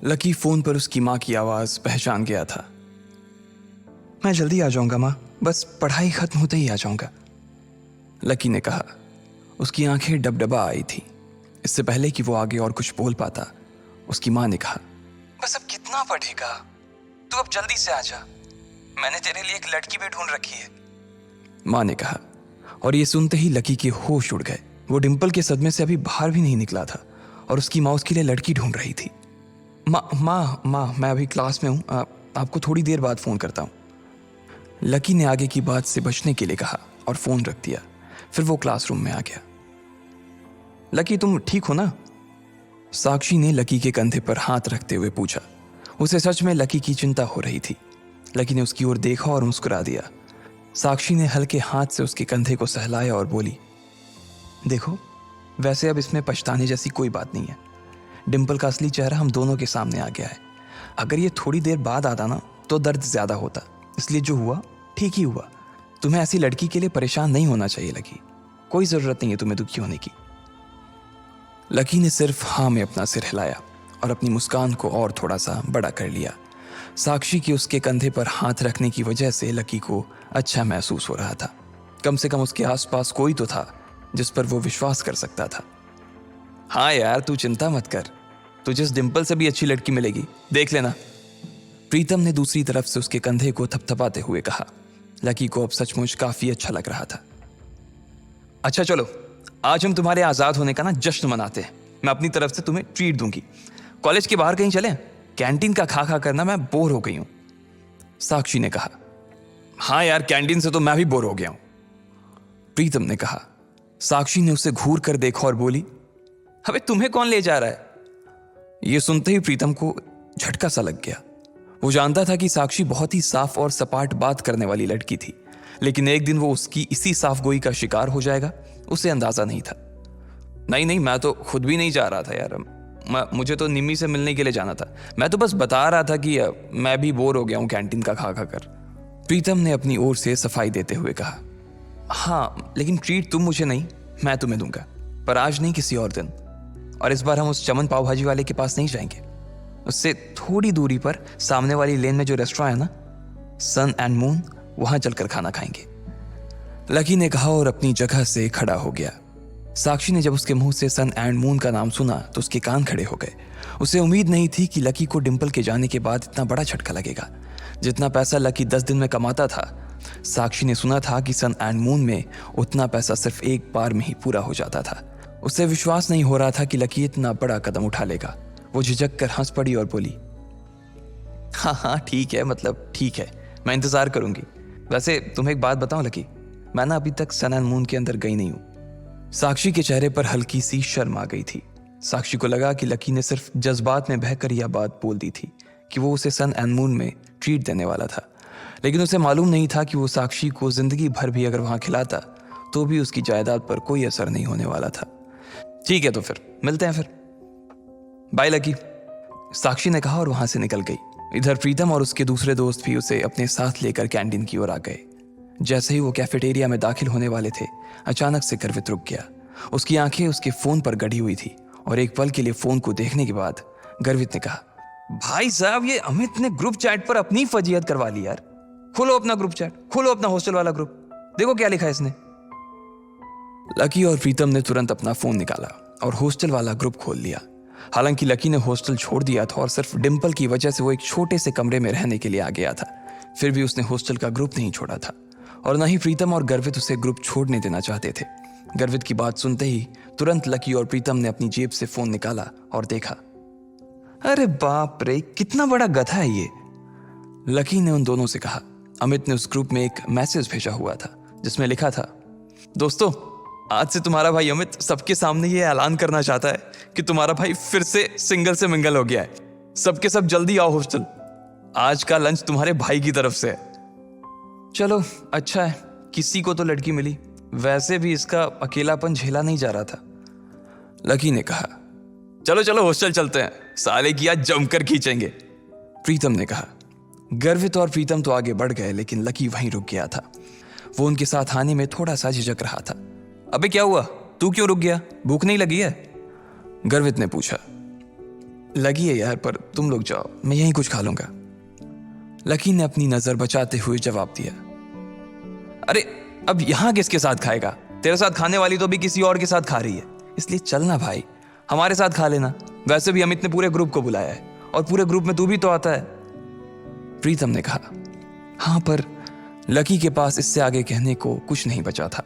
Lucky phone पर उसकी माँ की आवाज पहचान गया था। मैं जल्दी आ जाऊंगा माँ, बस पढ़ाई खत्म होते ही आ जाऊंगा, लकी ने कहा। उसकी आंखें डबडबा आई थी। इससे पहले कि वो आगे और कुछ बोल पाता, उसकी माँ ने कहा, बस अब कितना पढ़ेगा, तू अब जल्दी से आ जा, मैंने तेरे लिए एक लड़की भी ढूंढ रखी है, माँ ने कहा। और ये सुनते ही लकी के होश उड़ गए। वो डिंपल के सदमे से अभी बाहर भी नहीं निकला था और उसकी माँ उसके लिए लड़की ढूंढ रही थी। माँ मैं अभी क्लास में हूँ, आपको थोड़ी देर बाद फ़ोन करता हूँ, लकी ने आगे की बात से बचने के लिए कहा और फ़ोन रख दिया। फिर वो क्लासरूम में आ गया। लकी तुम ठीक हो ना, साक्षी ने लकी के कंधे पर हाथ रखते हुए पूछा। उसे सच में लकी की चिंता हो रही थी। लकी ने उसकी ओर देखा और मुस्कुरा दिया। साक्षी ने हल्के हाथ से उसके कंधे को सहलाया और बोली, देखो वैसे अब इसमें पछताने जैसी कोई बात नहीं है। डिंपल का असली चेहरा हम दोनों के सामने आ गया है। अगर ये थोड़ी देर बाद आता ना तो दर्द ज्यादा होता, इसलिए जो हुआ ठीक ही हुआ। तुम्हें ऐसी लड़की के लिए परेशान नहीं होना चाहिए लकी, कोई जरूरत नहीं है तुम्हें दुखी होने की। लकी ने सिर्फ हाँ में अपना सिर हिलाया और अपनी मुस्कान को और थोड़ा सा बड़ा कर लिया। साक्षी की उसके कंधे पर हाथ रखने की वजह से लकी को अच्छा महसूस हो रहा था। कम से कम उसके आसपास कोई तो था जिस पर वो विश्वास कर सकता था। हाँ यार तू चिंता मत कर, तुझे इस डिंपल से भी अच्छी लड़की मिलेगी, देख लेना, प्रीतम ने दूसरी तरफ से उसके कंधे को थपथपाते हुए कहा। लकी को अब सचमुच काफी अच्छा लग रहा था। अच्छा चलो, आज हम तुम्हारे आजाद होने का ना जश्न मनाते हैं। मैं अपनी तरफ से तुम्हें ट्रीट दूंगी। कॉलेज के बाहर कहीं चलें? कैंटीन का खा खा करना मैं बोर हो गई हूं, साक्षी ने कहा। हाँ यार कैंटीन से तो मैं भी बोर हो गया हूं, प्रीतम ने कहा। साक्षी ने उसे घूर कर देखा और बोली, अबे तुम्हें कौन ले जा रहा है? यह सुनते ही प्रीतम को झटका सा लग गया। वो जानता था कि साक्षी बहुत ही साफ और सपाट बात करने वाली लड़की थी, लेकिन एक दिन वो उसकी इसी साफ गोई का शिकार हो जाएगा, उसे अंदाजा नहीं था। नहीं मैं तो खुद भी नहीं जा रहा था यार, मुझे तो निम्मी से मिलने के लिए जाना था। मैं तो बस बता रहा था कि मैं भी बोर हो गया हूं कैंटीन का खा खा कर, प्रीतम ने अपनी ओर से सफाई देते हुए कहा। हाँ लेकिन ट्रीट तुम मुझे नहीं, मैं तुम्हें दूंगा, पर आज नहीं किसी और दिन। और इस बार हम उस चमन पाव भाजी वाले के पास नहीं जाएंगे, उससे थोड़ी दूरी पर सामने वाली लेन में जो रेस्टोरेंट है ना, सन एंड मून, वहां चलकर खाना खाएंगे, लकी ने कहा और अपनी जगह से खड़ा हो गया। साक्षी ने जब उसके मुंह से सन एंड मून का नाम सुना तो उसके कान खड़े हो गए। उसे उम्मीद नहीं थी कि लकी को डिंपल के जाने के बाद इतना बड़ा झटका लगेगा। जितना पैसा लकी 10 दिन में कमाता था, साक्षी ने सुना था कि सन एंड मून में उतना पैसा सिर्फ एक बार में ही पूरा हो जाता था। उसे विश्वास नहीं हो रहा था कि लकी इतना बड़ा कदम उठा लेगा। वो झिझक कर हंस पड़ी और बोली, हाँ ठीक है, मतलब ठीक है, मैं इंतजार करूंगी। वैसे तुम्हें एक बात बताऊं लकी, मैं ना अभी तक सन एंड मून के अंदर गई नहीं हूं। साक्षी के चेहरे पर हल्की सी शर्म आ गई थी। साक्षी को लगा कि लकी ने सिर्फ जज्बात में बहकर यह बात बोल दी थी कि वो उसे सन एंड मून में ट्रीट देने वाला था, लेकिन उसे मालूम नहीं था कि वो साक्षी को जिंदगी भर भी अगर वहां खिलाता तो भी उसकी जायदाद पर कोई असर नहीं होने वाला था। ठीक है तो फिर मिलते हैं, फिर बाय लकी, साक्षी ने कहा और वहां से निकल गई। इधर प्रीतम और उसके दूसरे दोस्त भी उसे अपने साथ लेकर कैंटीन की ओर आ गए। जैसे ही वो कैफेटेरिया में दाखिल होने वाले थे, अचानक से गर्वित रुक गया। उसकी आंखें उसके फोन पर गड़ी हुई थी और एक पल के लिए फोन को देखने के बाद गर्वित ने कहा, भाई साहब ये अमित ने ग्रुप चैट पर अपनी फजीयत करवा ली यार। खोलो अपना ग्रुप चैट, खोलो अपना हॉस्टल वाला ग्रुप, देखो क्या लिखा है इसने। लकी और प्रीतम ने तुरंत अपना फोन निकाला और हॉस्टल वाला ग्रुप खोल लिया। हालांकि लकी ने हॉस्टल छोड़ दिया था और सिर्फ डिंपल की वजह से वो एक छोटे से कमरे में रहने के लिए आ गया था, फिर भी उसने हॉस्टल का ग्रुप नहीं छोड़ा था और न ही प्रीतम और गर्वित उसे ग्रुप छोड़ने देना चाहते थे। गर्वित की बात सुनते ही तुरंत लकी और प्रीतम ने अपनी जेब से फोन निकाला और देखा। अरे बाप रे, कितना बड़ा गधा है ये, लकी ने उन दोनों से कहा। अमित ने उस ग्रुप में एक मैसेज भेजा हुआ था जिसमें लिखा था, दोस्तों आज से तुम्हारा भाई अमित सबके सामने ये ऐलान करना चाहता है कि तुम्हारा भाई फिर से सिंगल से मिंगल हो गया है। सबके सब जल्दी आओ हॉस्टल, आज का लंच तुम्हारे भाई की तरफ से है। चलो अच्छा है, किसी को तो लड़की मिली, वैसे भी इसका अकेलापन झेला नहीं जा रहा था, लकी ने कहा। चलो चलो हॉस्टल चलते हैं, साले की आज जमकर खींचेंगे, प्रीतम ने कहा। गर्वित और प्रीतम तो आगे बढ़ गए, लेकिन लकी वहीं रुक गया था। वो उनके साथ आने में थोड़ा सा झिझक रहा था। अबे क्या हुआ, तू क्यों रुक गया, भूख नहीं लगी है, गर्वित ने पूछा। लगी है यार, पर तुम लोग जाओ, मैं यहीं कुछ खा लूंगा। लकी ने अपनी नजर बचाते हुए जवाब दिया। अरे अब यहां किसके साथ खाएगा? तेरे साथ खाने वाली तो भी किसी और के साथ खा रही है, इसलिए चलना भाई, हमारे साथ खा लेना। वैसे भी अमित ने पूरे ग्रुप को बुलाया है और पूरे ग्रुप में तू भी तो आता है। प्रीतम ने कहा। हाँ, पर लकी के पास इससे आगे कहने को कुछ नहीं बचा था।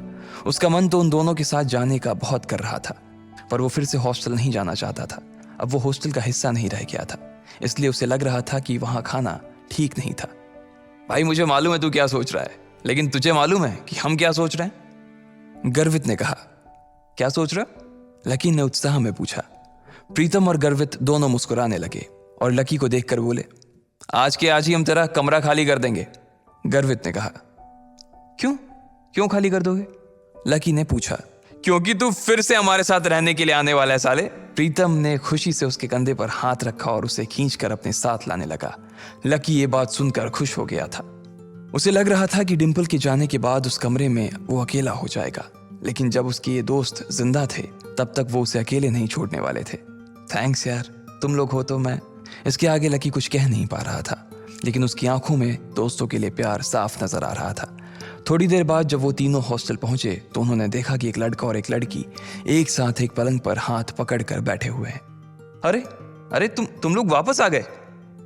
उसका मन तो उन दोनों के साथ जाने का बहुत कर रहा था, पर वो फिर से हॉस्टल नहीं जाना चाहता था। अब वो हॉस्टल का हिस्सा नहीं रह गया था, इसलिए उसे लग रहा था कि वहां खाना ठीक नहीं था। भाई मुझे मालूम है तू क्या सोच रहा है, लेकिन तुझे मालूम है कि हम क्या सोच रहे हैं? गर्वित ने कहा। क्या सोच रहा? लकी ने उत्साह में पूछा। प्रीतम और गर्वित दोनों मुस्कुराने लगे और लकी को देखकर बोले, आज के आज ही हम तेरा कमरा खाली कर देंगे। गर्वित ने कहा। क्यों क्यों खाली कर दोगे? लकी ने पूछा। क्योंकि तू फिर से हमारे साथ रहने के लिए आने वाला है साले। प्रीतम ने खुशी से उसके कंधे पर हाथ रखा और उसे खींचकर अपने साथ लाने लगा। लकी ये बात सुनकर खुश हो गया था। उसे लग रहा था कि डिंपल के जाने के बाद उस कमरे में वो अकेला हो जाएगा, लेकिन जब उसके ये दोस्त जिंदा थे तब तक वो उसे अकेले नहीं छोड़ने वाले थे। थैंक्स यार, तुम लोग हो तो मैं। इसके आगे लकी कुछ कह नहीं पा रहा था, लेकिन उसकी आंखों में दोस्तों के लिए प्यार साफ नजर आ रहा था। थोड़ी देर बाद जब वो तीनों हॉस्टल पहुंचे तो उन्होंने देखा कि एक लड़का और एक लड़की एक साथ एक पलंग पर हाथ पकड़कर बैठे हुए हैं। अरे अरे तुम लोग वापस आ गए?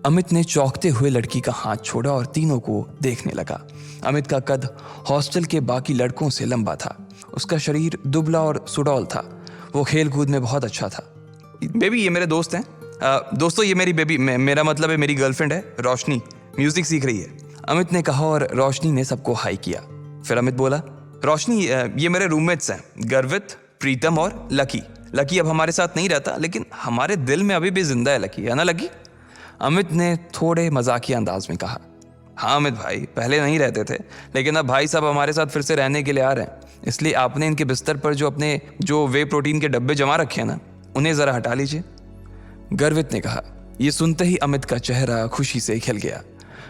अमित ने चौंकते हुए लड़की का हाथ छोड़ा और तीनों को देखने लगा। अमित का कद हॉस्टल के बाकी लड़कों से लंबा था। उसका शरीर दुबला और सुडौल था। वो खेल कूद में बहुत अच्छा था। बेबी ये मेरे दोस्त हैं। दोस्तों ये मेरी बेबी, मेरा मतलब है मेरी गर्लफ्रेंड है रोशनी, म्यूजिक सीख रही है। अमित ने कहा और रोशनी ने सबको हाई किया। फिर अमित बोला, रोशनी ये मेरे रूममेट्स हैं, गर्वित, प्रीतम और लकी। लकी अब हमारे साथ नहीं रहता, लेकिन हमारे दिल में अभी भी जिंदा है लकी, है ना लकी? अमित ने थोड़े मजाकिया अंदाज में कहा। हाँ अमित भाई, पहले नहीं रहते थे, लेकिन अब भाई साहब हमारे साथ फिर से रहने के लिए आ रहे हैं, इसलिए आपने इनके बिस्तर पर जो वे प्रोटीन के डब्बे जमा रखे हैं ना, उन्हें जरा हटा लीजिए। गर्वित ने कहा। यह सुनते ही अमित का चेहरा खुशी से खिल गया।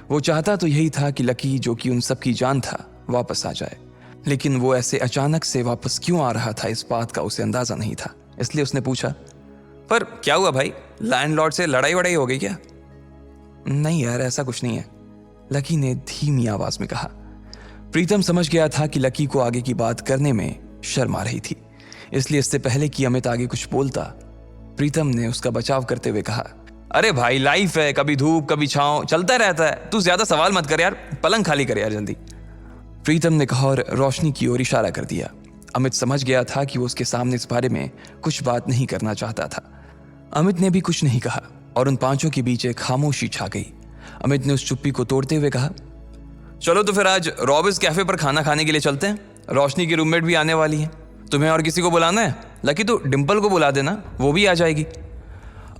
वो चाहता तो यही था कि लकी, जो कि उन सबकी जान था, वापस आ जाए, लेकिन वो ऐसे अचानक से वापस क्यों आ रहा था इस बात का उसे अंदाजा नहीं था। इसलिए उसने पूछा, पर क्या हुआ भाई, लैंडलॉर्ड से लड़ाई वड़ाई हो गई क्या? नहीं यार, ऐसा कुछ नहीं है, लकी ने धीमी आवाज में कहा। प्रीतम समझ गया था कि लकी को आगे की बात करने में शर्म आ रही थी, इसलिए इससे पहले कि अमित आगे कुछ बोलता, प्रीतम ने उसका बचाव करते हुए कहा, अरे भाई लाइफ है, कभी धूप कभी छांव, चलता रहता है, तू ज्यादा सवाल मत कर यार, पलंग खाली कर यार जल्दी। प्रीतम ने कहा और रोशनी की ओर इशारा कर दिया। अमित समझ गया था कि वो उसके सामने इस बारे में कुछ बात नहीं करना चाहता था। अमित ने भी कुछ नहीं कहा और उन पांचों के बीच एक खामोशी छा गई। अमित ने उस चुप्पी को तोड़ते हुए कहा, चलो तो फिर आज रॉबिन्स कैफे पर खाना खाने के लिए चलते हैं। रोशनी की रूममेट भी आने वाली है। तुम्हें और किसी को बुलाना है? लकी तो डिंपल को बुला देना, वो भी आ जाएगी।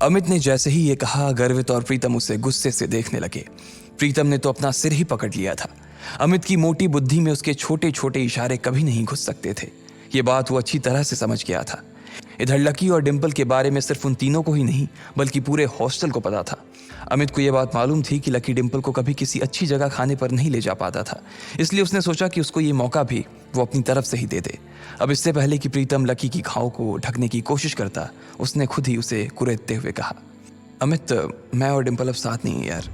अमित ने जैसे ही ये कहा, गर्वित और प्रीतम उसे गुस्से से देखने लगे। प्रीतम ने तो अपना सिर ही पकड़ लिया था। अमित की मोटी बुद्धि में उसके छोटे छोटे इशारे कभी नहीं घुस सकते थे। ये बात वो अच्छी तरह से समझ गया था। इधर लकी और डिंपल के बारे में सिर्फ उन तीनों को ही नहीं, बल्कि पूरे हॉस्टल को पता था। अमित को यह बात मालूम थी कि लकी डिंपल को कभी किसी अच्छी जगह खाने पर नहीं ले जा पाता था, इसलिए उसने सोचा कि उसको ये मौका भी वो अपनी तरफ से ही दे दे। अब इससे पहले कि प्रीतम लकी की घाव को ढकने की कोशिश करता, उसने खुद ही उसे कुरेदते हुए कहा, अमित मैं और डिंपल अब साथ नहीं है यार।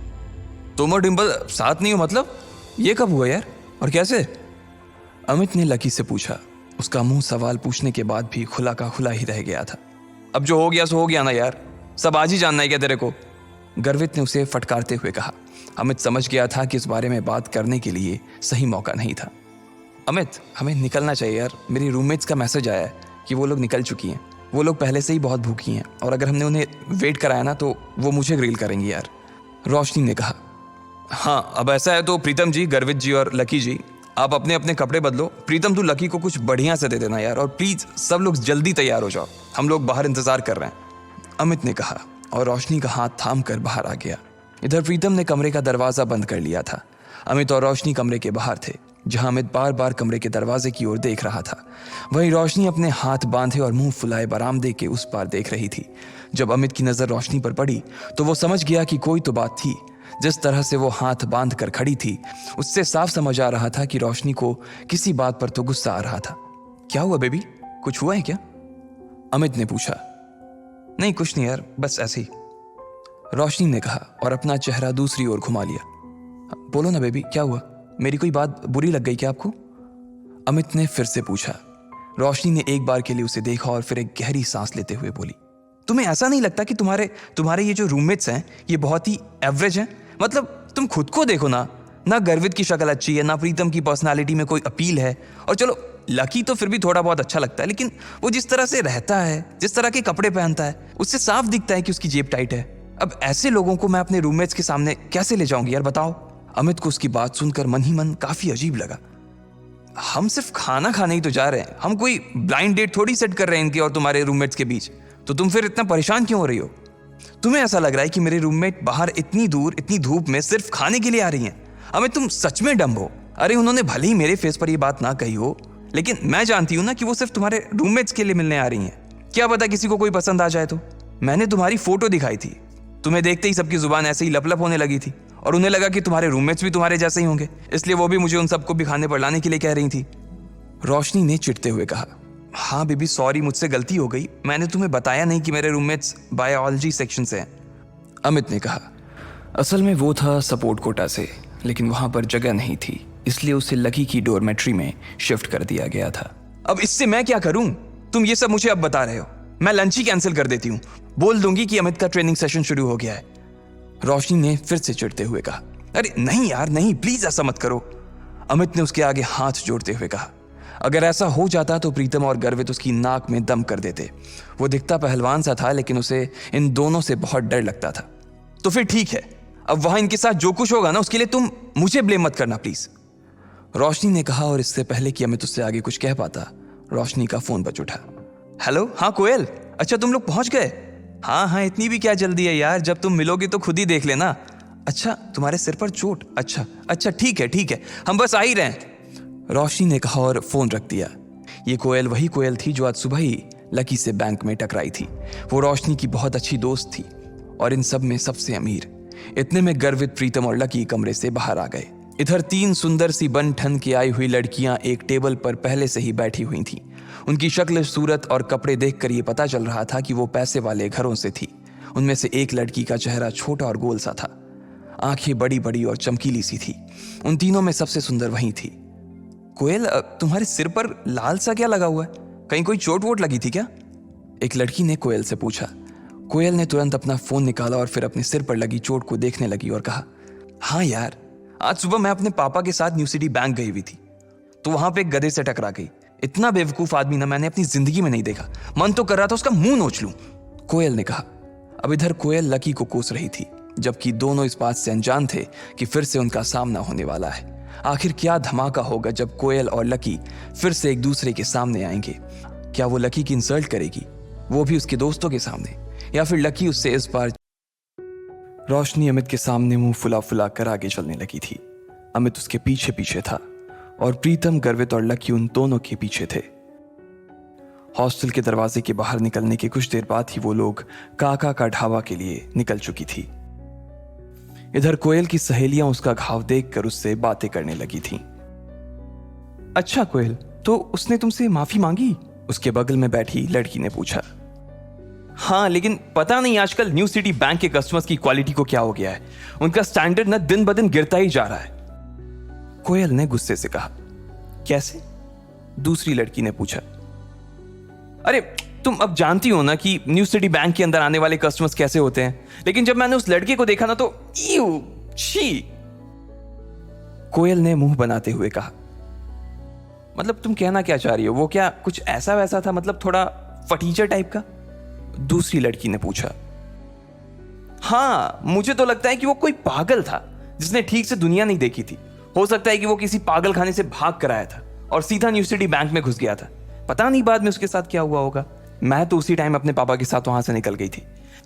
तुम और डिंपल साथ नहीं हो मतलब? ये कब हुआ यार, और कैसे? अमित ने लकी से पूछा। उसका मुंह सवाल पूछने के बाद भी खुला का खुला ही रह गया था। अब जो हो गया सो हो गया ना यार, सब आज ही जानना है क्या तेरे को? गर्वित ने उसे फटकारते हुए कहा। अमित समझ गया था कि इस बारे में बात करने के लिए सही मौका नहीं था। अमित हमें निकलना चाहिए यार, मेरी रूममेट्स का मैसेज आया है कि वो लोग निकल चुकी हैं। वो लोग पहले से ही बहुत भूखी हैं और अगर हमने उन्हें वेट कराया ना तो वो मुझे ग्रिल करेंगी यार। रोशनी ने कहा। हाँ अब ऐसा है तो प्रीतम जी, गर्वित जी और लकी जी, आप अपने अपने कपड़े बदलो। प्रीतम तू लकी को कुछ बढ़िया से दे देना यार, और प्लीज सब लोग जल्दी तैयार हो जाओ, हम लोग बाहर इंतजार कर रहे हैं, अमित ने कहा और रोशनी का हाथ थाम कर बाहर आ गया। इधर प्रीतम ने कमरे का दरवाजा बंद कर लिया था। अमित और रोशनी कमरे के बाहर थे, जहां अमित बार बार कमरे के दरवाजे की ओर देख रहा था। वहीं रोशनी अपने हाथ बांधे और मुंह फुलाए बरामदे के उस पार देख रही थी। जब अमित की नजर रोशनी पर पड़ी तो वो समझ गया कि कोई तो बात थी। जिस तरह से वो हाथ बांध कर खड़ी थी, उससे साफ समझ आ रहा था कि रोशनी को किसी बात पर तो गुस्सा आ रहा था। क्या हुआ बेबी, कुछ हुआ है क्या? अमित ने पूछा। नहीं कुछ नहीं यार, बस ऐसे ही। रोशनी ने कहा और अपना चेहरा दूसरी ओर घुमा लिया। बोलो ना बेबी, क्या हुआ? मेरी कोई बात बुरी लग गई क्या आपको? अमित ने फिर से पूछा। रोशनी ने एक बार के लिए उसे देखा और फिर एक गहरी सांस लेते हुए बोली, तुम्हें ऐसा नहीं लगता कि तुम्हारे ये जो रूममेट्स हैं ये बहुत ही एवरेज हैं? मतलब तुम खुद को देखो ना गर्वित की शक्ल अच्छी है, ना प्रीतम की पर्सनालिटी में कोई अपील है, और चलो लकी तो फिर भी थोड़ा बहुत अच्छा लगता है, लेकिन वो जिस तरह से रहता है, जिस तरह के कपड़े पहनता है, उससे साफ दिखता है कि उसकी जेब टाइट है। अब ऐसे लोगों को मैं अपने रूममेट्स के सामने कैसे ले जाऊंगी यार, बताओ? अमित को उसकी बात सुनकर मन ही मन काफी अजीब लगा। हम सिर्फ खाना खाने ही तो जा रहे हैं, हम कोई ब्लाइंड डेट थोड़ी सेट कर रहे हैं इनके और तुम्हारे रूममेट्स के बीच, तो तुम फिर इतना परेशान क्यों हो रही हो? तुम्हें ऐसा लग रहा है कि मेरे रूममेट बाहर इतनी दूर इतनी धूप में सिर्फ खाने के लिए आ रही हैं? अमित तुम सच में डम्ब हो। अरे उन्होंने भले ही मेरे फेस पर ये बात ना कही हो, लेकिन मैं जानती हूं ना कि वो सिर्फ तुम्हारे रूममेट्स के लिए मिलने आ रही हैं। क्या पता किसी को कोई पसंद आ जाए तो। मैंने तुम्हारी फोटो दिखाई थी, तुम्हें देखते ही सबकी जुबान ऐसे ही लप-लप होने लगी थी और उन्हें लगा कि तुम्हारे रूममेट्स भी तुम्हारे जैसे ही होंगे, इसलिए वो भी मुझे उन सबको भी खाने पर लाने के लिए कह रही थी। रोशनी ने चिढ़ते हुए कहा, हाँ बेबी सॉरी, मुझसे गलती हो गई, मैंने तुम्हें बताया नहीं कि मेरे रूममेट्स बायोलॉजी सेक्शन से हैं। अमित ने कहा, असल में वो था सपोर्ट कोटा से, लेकिन वहां पर जगह नहीं थी, इसलिए उसे लकी की डोरमेट्री में शिफ्ट कर दिया गया था। अब इससे मैं क्या करूं? तुम ये सब मुझे अब बता रहे हो। मैं लंच ही कैंसिल कर देती हूँ, बोल दूंगी कि अमित का ट्रेनिंग सेशन शुरू हो गया है। रोशनी ने फिर से चिढ़ते हुए कहा, अरे नहीं यार नहीं, प्लीज ऐसा मत करो। अमित ने उसके आगे हाथ जोड़ते हुए कहा, अगर ऐसा हो जाता तो प्रीतम और गर्वित उसकी नाक में दम कर देते। वो दिखता पहलवान सा था, लेकिन उसे इन दोनों से बहुत डर लगता था। तो फिर ठीक है, अब वहां इनके साथ जो कुछ होगा ना उसके लिए तुम मुझे ब्लेम मत करना प्लीज, रोशनी ने कहा। और इससे पहले कि अमित उससे आगे कुछ कह पाता, रोशनी का फोन बज उठा। हेलो, हाँ कोयल, अच्छा तुम लोग पहुंच गए? हाँ, इतनी भी क्या जल्दी है यार, जब तुम मिलोगे तो खुद ही देख लेना। अच्छा तुम्हारे सिर पर चोट? अच्छा ठीक है, हम बस आ ही रहे हैं, रोशनी ने कहा और फोन रख दिया। ये कोयल वही कोयल थी जो आज सुबह ही लकी से बैंक में टकराई थी। वो रोशनी की बहुत अच्छी दोस्त थी और इन सब में सबसे अमीर। इतने में गर्वित, प्रीतम और लकी कमरे से बाहर आ गए। इधर 3 सुंदर सी बन ठन के आई हुई लड़कियां एक टेबल पर पहले से ही बैठी हुई थीं। उनकी शक्ल, सूरत और कपड़े देखकर ये पता चल रहा था कि वो पैसे वाले घरों से थी। उनमें से एक लड़की का चेहरा छोटा और गोल सा था, आंखें बड़ी बड़ी और चमकीली सी थी। उन तीनों में सबसे सुंदर वही थी। कोयल, तुम्हारे सिर पर लाल सा क्या लगा हुआ है? कहीं कोई चोट वोट लगी थी क्या? एक लड़की ने कोयल से पूछा। कोयल ने तुरंत अपना फोन निकाला और फिर अपने सिर पर लगी चोट को देखने लगी और कहा, हाँ यार, आज सुबह मैं अपने पापा के साथ न्यू सिटी बैंक गई हुई थी, तो वहां पे एक गधे से टकरा गई। इतना बेवकूफ आदमी ना मैंने अपनी जिंदगी में नहीं देखा, मन तो कर रहा था उसका मुंह नोच लूं, कोयल ने कहा। अब इधर कोयल लकी को कोस रही थी, जबकि दोनों इस बात से अनजान थे कि फिर से उनका सामना होने वाला है। आखिर क्या धमाका होगा जब कोयल और लकी फिर से एक दूसरे के सामने आएंगे? क्या वो लकी की इंसल्ट करेगी, वो भी उसके दोस्तों के सामने, या फिर लकी उससे इस बार? रोशनी अमित के सामने मुंह फुला फुला कर आगे चलने लगी थी। अमित उसके पीछे पीछे था और प्रीतम, गर्वित और लकी उन दोनों के पीछे थे। हॉस्टल के दरवाजे के बाहर निकलने के कुछ देर बाद ही वो लोग काका का ढाबा के लिए निकल चुकी थी। इधर कोयल की सहेलियां उसका घाव देखकर उससे बातें करने लगी थीं। अच्छा कोयल, तो उसने तुमसे माफी मांगी? उसके बगल में बैठी लड़की ने पूछा। हाँ, लेकिन पता नहीं आजकल न्यू सिटी बैंक के कस्टमर्स की क्वालिटी को क्या हो गया है, उनका स्टैंडर्ड न दिन ब दिन गिरता ही जा रहा है, कोयल ने गुस्से से कहा। कैसे? दूसरी लड़की ने पूछा। अरे तुम अब जानती हो ना कि न्यू सिटी बैंक के अंदर आने वाले कस्टमर्स कैसे होते हैं, लेकिन जब मैंने उस लड़के को देखा ना तो ईऊ छी, कोयल ने मुंह बनाते हुए कहा। मतलब तुम कहना क्या चाह रही हो? वो क्या कुछ ऐसा वैसा था, मतलब थोड़ा फटीचर टाइप का? दूसरी लड़की ने पूछा। हाँ, मुझे तो लगता है कि वो कोई पागल था जिसने ठीक से दुनिया नहीं देखी थी। हो सकता है कि वो किसी पागल खाने से भाग कर आया था और सीधा न्यू सिटी बैंक में घुस गया था। पता नहीं बाद में उसके साथ क्या हुआ होगा। मैं तो उसी टाइम अपने पापा के साथ वहां से निकल गई थी,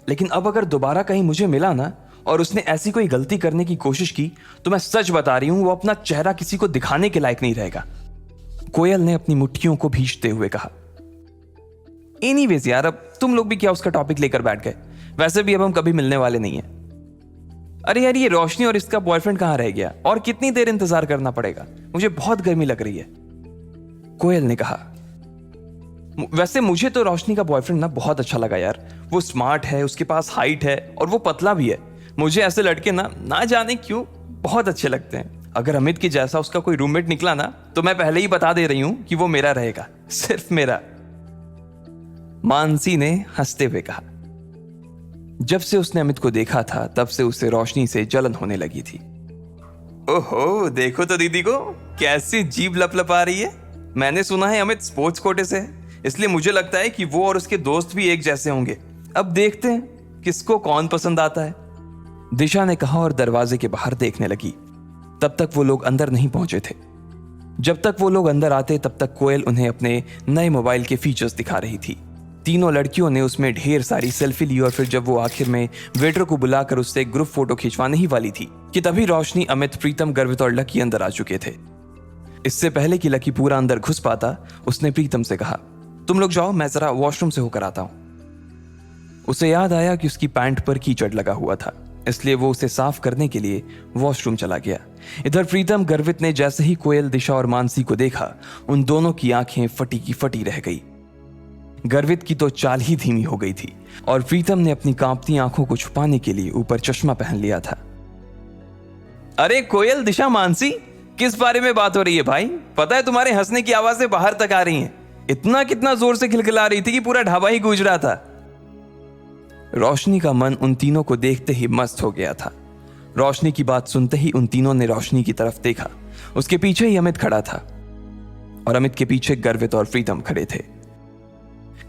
लेकिन अब अगर दोबारा कहीं मुझे मिला ना और उसने ऐसी कोई गलती करने की कोशिश की तो मैं सच बता रही हूं, वो अपना चेहरा किसी को दिखाने के लायक नहीं रहेगा, कोयल ने अपनी मुट्ठियों को भींचते हुए कहा। एनीवेज यार, अब तुम लोग भी क्या उसका टॉपिक लेकर बैठ गए? वैसे भी अब हम कभी मिलने वाले नहीं हैं। अरे यार, ये रोशनी और इसका बॉयफ्रेंड कहां रह गया और कितनी देर इंतजार करना पड़ेगा? मुझे बहुत गर्मी लग रही है, कोयल ने कहा। वैसे मुझे तो रोशनी का बॉयफ्रेंड ना बहुत अच्छा लगा यार। वो स्मार्ट है, उसके पास हाइट है और वो पतला भी है। मुझे ऐसे लड़के ना जाने क्यों बहुत अच्छे लगते हैं। अगर अमित के जैसा उसका कोई रूममेट निकला ना तो मैं पहले ही बता दे रही हूं कि वो मेरा रहेगा, सिर्फ मेरा। मानसी ने हंसते हुए कहा। जब से उसने अमित को देखा था तब से उसे रोशनी से जलन होने लगी थी। ओहो, देखो तो दीदी को कैसी जीभ लपलपा रही है। मैंने सुना है अमित स्पोर्ट्स कोटे से है, इसलिए मुझे लगता है कि वो और उसके दोस्त भी एक जैसे होंगे। अब देखते हैं किसको कौन पसंद आता है, दिशा ने कहा और दरवाजे के बाहर देखने लगी। तब तक वो लोग अंदर नहीं पहुंचे थे। जब तक वो लोग अंदर आते तब तक कोयल उन्हें अपने नए मोबाइल के फीचर्स दिखा रही थी। तीनों लड़कियों ने उसमें ढेर सारी सेल्फी ली और फिर जब वो आखिर में वेटर को बुलाकर उससे एक ग्रुप फोटो खिंचवाने ही वाली थी कि तभी रोशनी, अमित, प्रीतम, गर्वित और लकी अंदर आ चुके थे। इससे पहले कि लकी पूरा अंदर घुस पाता, उसने प्रीतम से कहा, तुम लोग जाओ, मैं जरा वॉशरूम से होकर आता हूं। उसे याद आया कि उसकी पैंट पर कीचड़ लगा हुआ था, इसलिए वो उसे साफ करने के लिए वॉशरूम चला गया। इधर प्रीतम, गर्वित ने जैसे ही कोयल, दिशा और मानसी को देखा, उन दोनों की आंखें फटी की फटी रह गई। गर्वित की तो चाल ही धीमी हो गई थी और प्रीतम ने अपनी कांपती आंखों को छुपाने के लिए ऊपर चश्मा पहन लिया था। अरे कोयल, दिशा, मानसी, किस बारे में बात हो रही है भाई? पता है तुम्हारे हंसने की आवाजें बाहर तक आ रही हैं। इतना कितना जोर से खिलखिला रही थी कि पूरा ढाबा ही गूंज रहा था। रोशनी का मन उन तीनों को देखते ही मस्त हो गया था। रोशनी की बात सुनते ही उन तीनों ने रोशनी की तरफ देखा। उसके पीछे ही अमित खड़ा था और अमित के पीछे गर्वित और प्रीतम खड़े थे।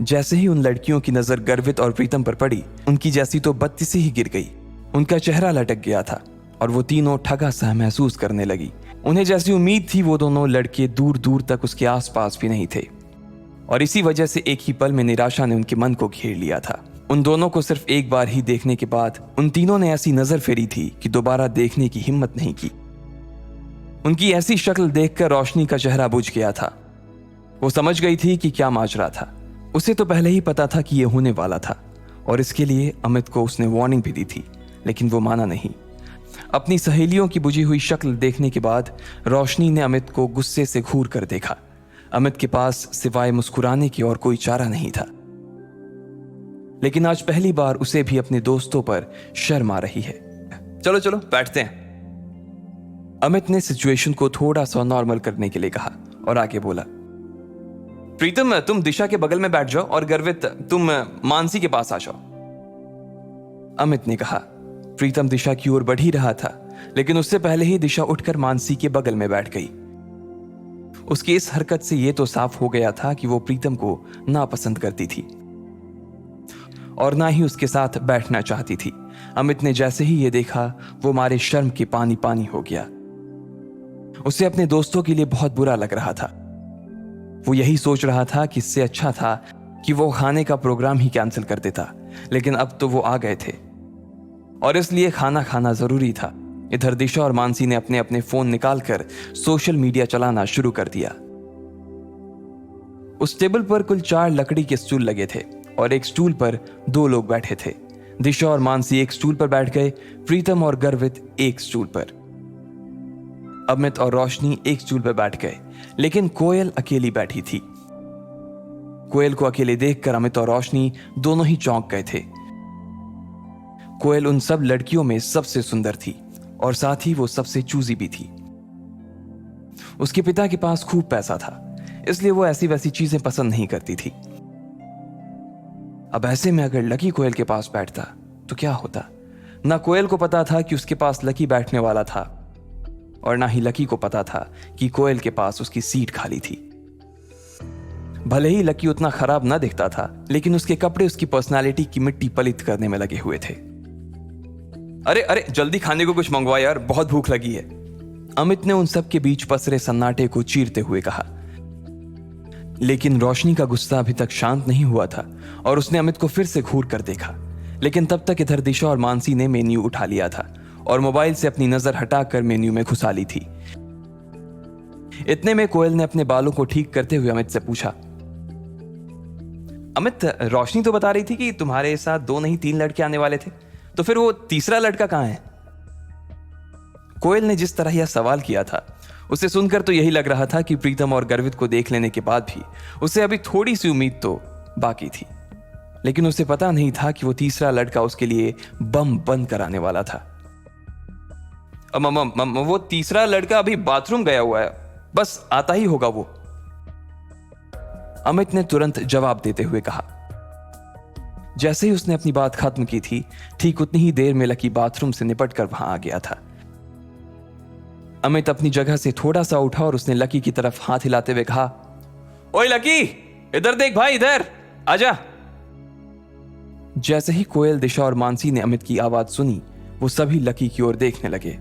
जैसे ही उन लड़कियों की नजर गर्वित और प्रीतम पर पड़ी, उनकी जैसी तो बत्ती से ही गिर गई। उनका चेहरा लटक गया था और वो तीनों ठगा सा महसूस करने लगी। उन्हें जैसी उम्मीद थी वो दोनों लड़के दूर दूर तक उसके आसपास भी नहीं थे और इसी वजह से एक ही पल में निराशा ने उनके मन को घेर लिया था। उन दोनों को सिर्फ एक बार ही देखने के बाद उन तीनों ने ऐसी नजर फेरी थी कि दोबारा देखने की हिम्मत नहीं की। उनकी ऐसी शक्ल देखकर रोशनी का चेहरा बुझ गया था। वो समझ गई थी कि क्या माजरा था। उसे तो पहले ही पता था कि यह होने वाला था और इसके लिए अमित को उसने वार्निंग भी दी थी, लेकिन वो माना नहीं। अपनी सहेलियों की बुझी हुई शक्ल देखने के बाद रोशनी ने अमित को गुस्से से घूर कर देखा। अमित के पास सिवाय मुस्कुराने की और कोई चारा नहीं था, लेकिन आज पहली बार उसे भी अपने दोस्तों पर शर्म आ रही है। चलो चलो बैठते हैं। अमित ने सिचुएशन को थोड़ा सा नॉर्मल करने के लिए कहा और आगे बोला, प्रीतम, तुम दिशा के बगल में बैठ जाओ और गर्वित, तुम मानसी के पास आ जाओ। अमित ने कहा। प्रीतम दिशा की ओर बढ़ ही रहा था, लेकिन उससे पहले ही दिशा उठकर मानसी के बगल में बैठ गई। उसकी इस हरकत से यह तो साफ हो गया था कि वो प्रीतम को नापसंद करती थी और ना ही उसके साथ बैठना चाहती थी। अमित ने जैसे ही यह देखा, वो मारे शर्म के पानी पानी हो गया। उसे अपने दोस्तों के लिए बहुत बुरा लग रहा था। वो यही सोच रहा था कि इससे अच्छा था कि वो खाने का प्रोग्राम ही कैंसिल कर देता, लेकिन अब तो वो आ गए थे और इसलिए खाना खाना जरूरी था। इधर दिशा और मानसी ने अपने अपने फोन निकालकर सोशल मीडिया चलाना शुरू कर दिया। उस टेबल पर कुल 4 लकड़ी के स्टूल लगे थे और एक स्टूल पर 2 लोग बैठे थे। दिशा और मानसी एक स्टूल पर बैठ गए, प्रीतम और गर्वित एक स्टूल पर, अमित और रोशनी एक स्टूल पर बैठ गए, लेकिन कोयल अकेली बैठी थी। कोयल को अकेले देखकर अमित और रोशनी दोनों ही चौंक गए थे। कोयल उन सब लड़कियों में सबसे सुंदर थी और साथ ही वो सबसे चूजी भी थी। उसके पिता के पास खूब पैसा था, इसलिए वो ऐसी वैसी चीजें पसंद नहीं करती थी। अब ऐसे में अगर लकी कोयल के पास बैठता तो क्या होता? ना कोयल को पता था कि उसके पास लकी बैठने वाला था और ना ही लकी को पता था कि कोयल के पास उसकी सीट खाली थी। भले ही लकी उतना खराब ना दिखता था, लेकिन उसके कपड़े उसकी पर्सनालिटी की मिट्टी पलित करने में लगे हुए थे। अरे अरे जल्दी खाने को कुछ मंगवा यार, बहुत भूख लगी है, अमित ने उन सब के बीच पसरे सन्नाटे को चीरते हुए कहा। लेकिन रोशनी का गुस्सा अभी तक शांत नहीं हुआ था और उसने अमित को फिर से घूर कर देखा। लेकिन तब तक इधर दिशा और मानसी ने मेन्यू उठा लिया था और मोबाइल से अपनी नजर हटाकर मेन्यू में घुसा ली थी। इतने में कोयल ने अपने बालों को ठीक करते हुए अमित से पूछा, अमित, रोशनी तो बता रही थी कि तुम्हारे साथ 2 नहीं 3 लड़के आने वाले थे, तो फिर वो तीसरा लड़का कहां है? कोयल ने जिस तरह यह सवाल किया था उसे सुनकर तो यही लग रहा था कि प्रीतम और गर्वित को देख लेने के बाद भी उसे अभी थोड़ी सी उम्मीद तो बाकी थी। लेकिन उसे पता नहीं था कि वो तीसरा लड़का उसके लिए बम बंद कराने वाला था। वो तीसरा लड़का अभी बाथरूम गया हुआ है, बस आता ही होगा वो, अमित ने तुरंत जवाब देते हुए कहा। जैसे ही उसने अपनी बात खत्म की थी, ठीक उतनी ही देर में लकी बाथरूम से निपट कर वहां आ गया था। अमित अपनी जगह से थोड़ा सा उठा और उसने लकी की तरफ हाथ हिलाते हुए कहा, ओए लकी, इधर देख भाई, इधर आजा। जैसे ही कोयल, दिशा और मानसी ने अमित की आवाज सुनी, वो सभी लकी की ओर देखने लगे।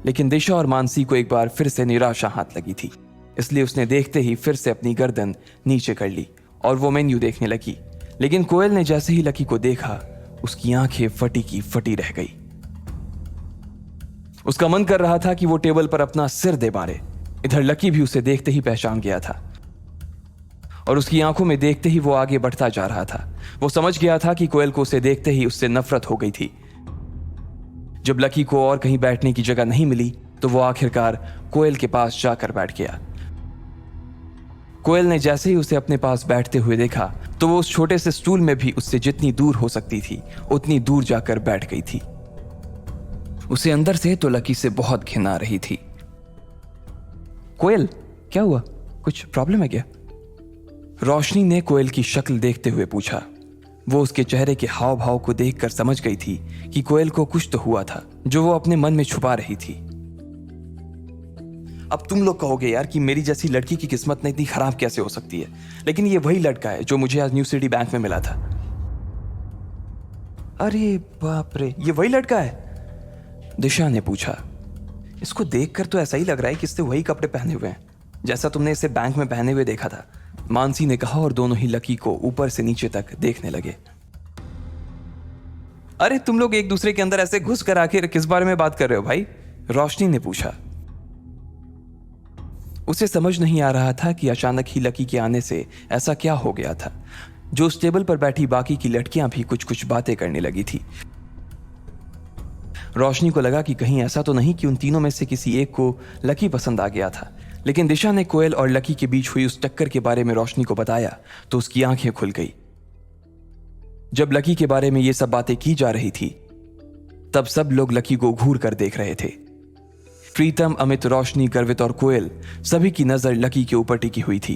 लेकिन दिशा और मानसी को एक बार फिर से निराशा हाथ लगी थी, इसलिए उसने देखते ही फिर से अपनी गर्दन नीचे कर ली और वो मेन्यू देखने लगी। लेकिन कोयल ने जैसे ही लकी को देखा, उसकी आंखें फटी की फटी रह गई। उसका मन कर रहा था कि वो टेबल पर अपना सिर दे मारे। इधर लकी भी उसे देखते ही पहचान गया था और उसकी आंखों में देखते ही वो आगे बढ़ता जा रहा था। वो समझ गया था कि कोयल को उसे देखते ही उससे नफरत हो गई थी। जब लकी को और कहीं बैठने की जगह नहीं मिली तो वो आखिरकार कोयल के पास जाकर बैठ गया। कोयल ने जैसे ही उसे अपने पास बैठते हुए देखा तो वो उस छोटे से स्टूल में भी उससे जितनी दूर हो सकती थी उतनी दूर जाकर बैठ गई थी। उसे अंदर से तो लकी से बहुत घिन आ रही थी। कोयल, क्या हुआ? कुछ प्रॉब्लम है क्या? रोशनी ने कोयल की शक्ल देखते हुए पूछा। वो उसके चेहरे के हाव भाव को देखकर समझ गई थी कि कोयल को कुछ तो हुआ था जो वो अपने मन में छुपा रही थी। अब तुम लोग कहोगे यार कि मेरी जैसी लड़की की किस्मत ने इतनी खराब कैसे हो सकती है, लेकिन ये वही लड़का है जो मुझे आज न्यू सिटी बैंक में मिला था। अरे बाप रे, ये वही लड़का है? दिशा ने पूछा। इसको देखकर तो ऐसा ही लग रहा है कि इसने वही कपड़े पहने हुए हैं जैसा तुमने इसे बैंक में पहने हुए देखा था, मानसी ने कहा और दोनों ही लकी को ऊपर से नीचे तक देखने लगे। अरे तुम लोग एक दूसरे के अंदर ऐसे घुस कर आखिर किस बारे में बात कर रहे हो भाई? रोशनी ने पूछा। उसे समझ नहीं आ रहा था कि अचानक ही लकी के आने से ऐसा क्या हो गया था जो उस टेबल पर बैठी बाकी की लड़कियां भी कुछ कुछ बातें करने लगी थी। रोशनी को लगा कि कहीं ऐसा तो नहीं कि उन तीनों में से किसी एक को लकी पसंद आ गया था। लेकिन दिशा ने कोयल और लकी के बीच हुई उस टक्कर के बारे में रोशनी को बताया तो उसकी आंखें खुल गई। जब लकी के बारे में ये सब बातें की जा रही थी तब सब लोग लकी को घूर कर देख रहे थे। प्रीतम, अमित, रोशनी, गर्वित और कोयल सभी की नजर लकी के ऊपर टिकी हुई थी।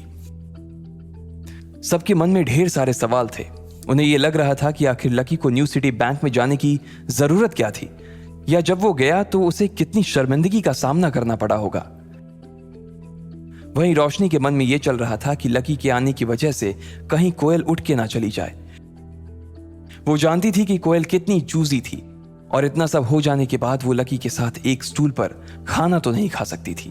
सबके मन में ढेर सारे सवाल थे। उन्हें यह लग रहा था कि आखिर लकी को न्यू सिटी बैंक में जाने की जरूरत क्या थी, या जब वो गया तो उसे कितनी शर्मिंदगी का सामना करना पड़ा होगा। वहीं रोशनी के मन में यह चल रहा था कि लकी के आने की वजह से कहीं कोयल उठ के ना चली जाए। वो जानती थी कि कोयल कितनी चूजी थी और इतना सब हो जाने के बाद वो लकी के साथ एक स्टूल पर खाना तो नहीं खा सकती थी।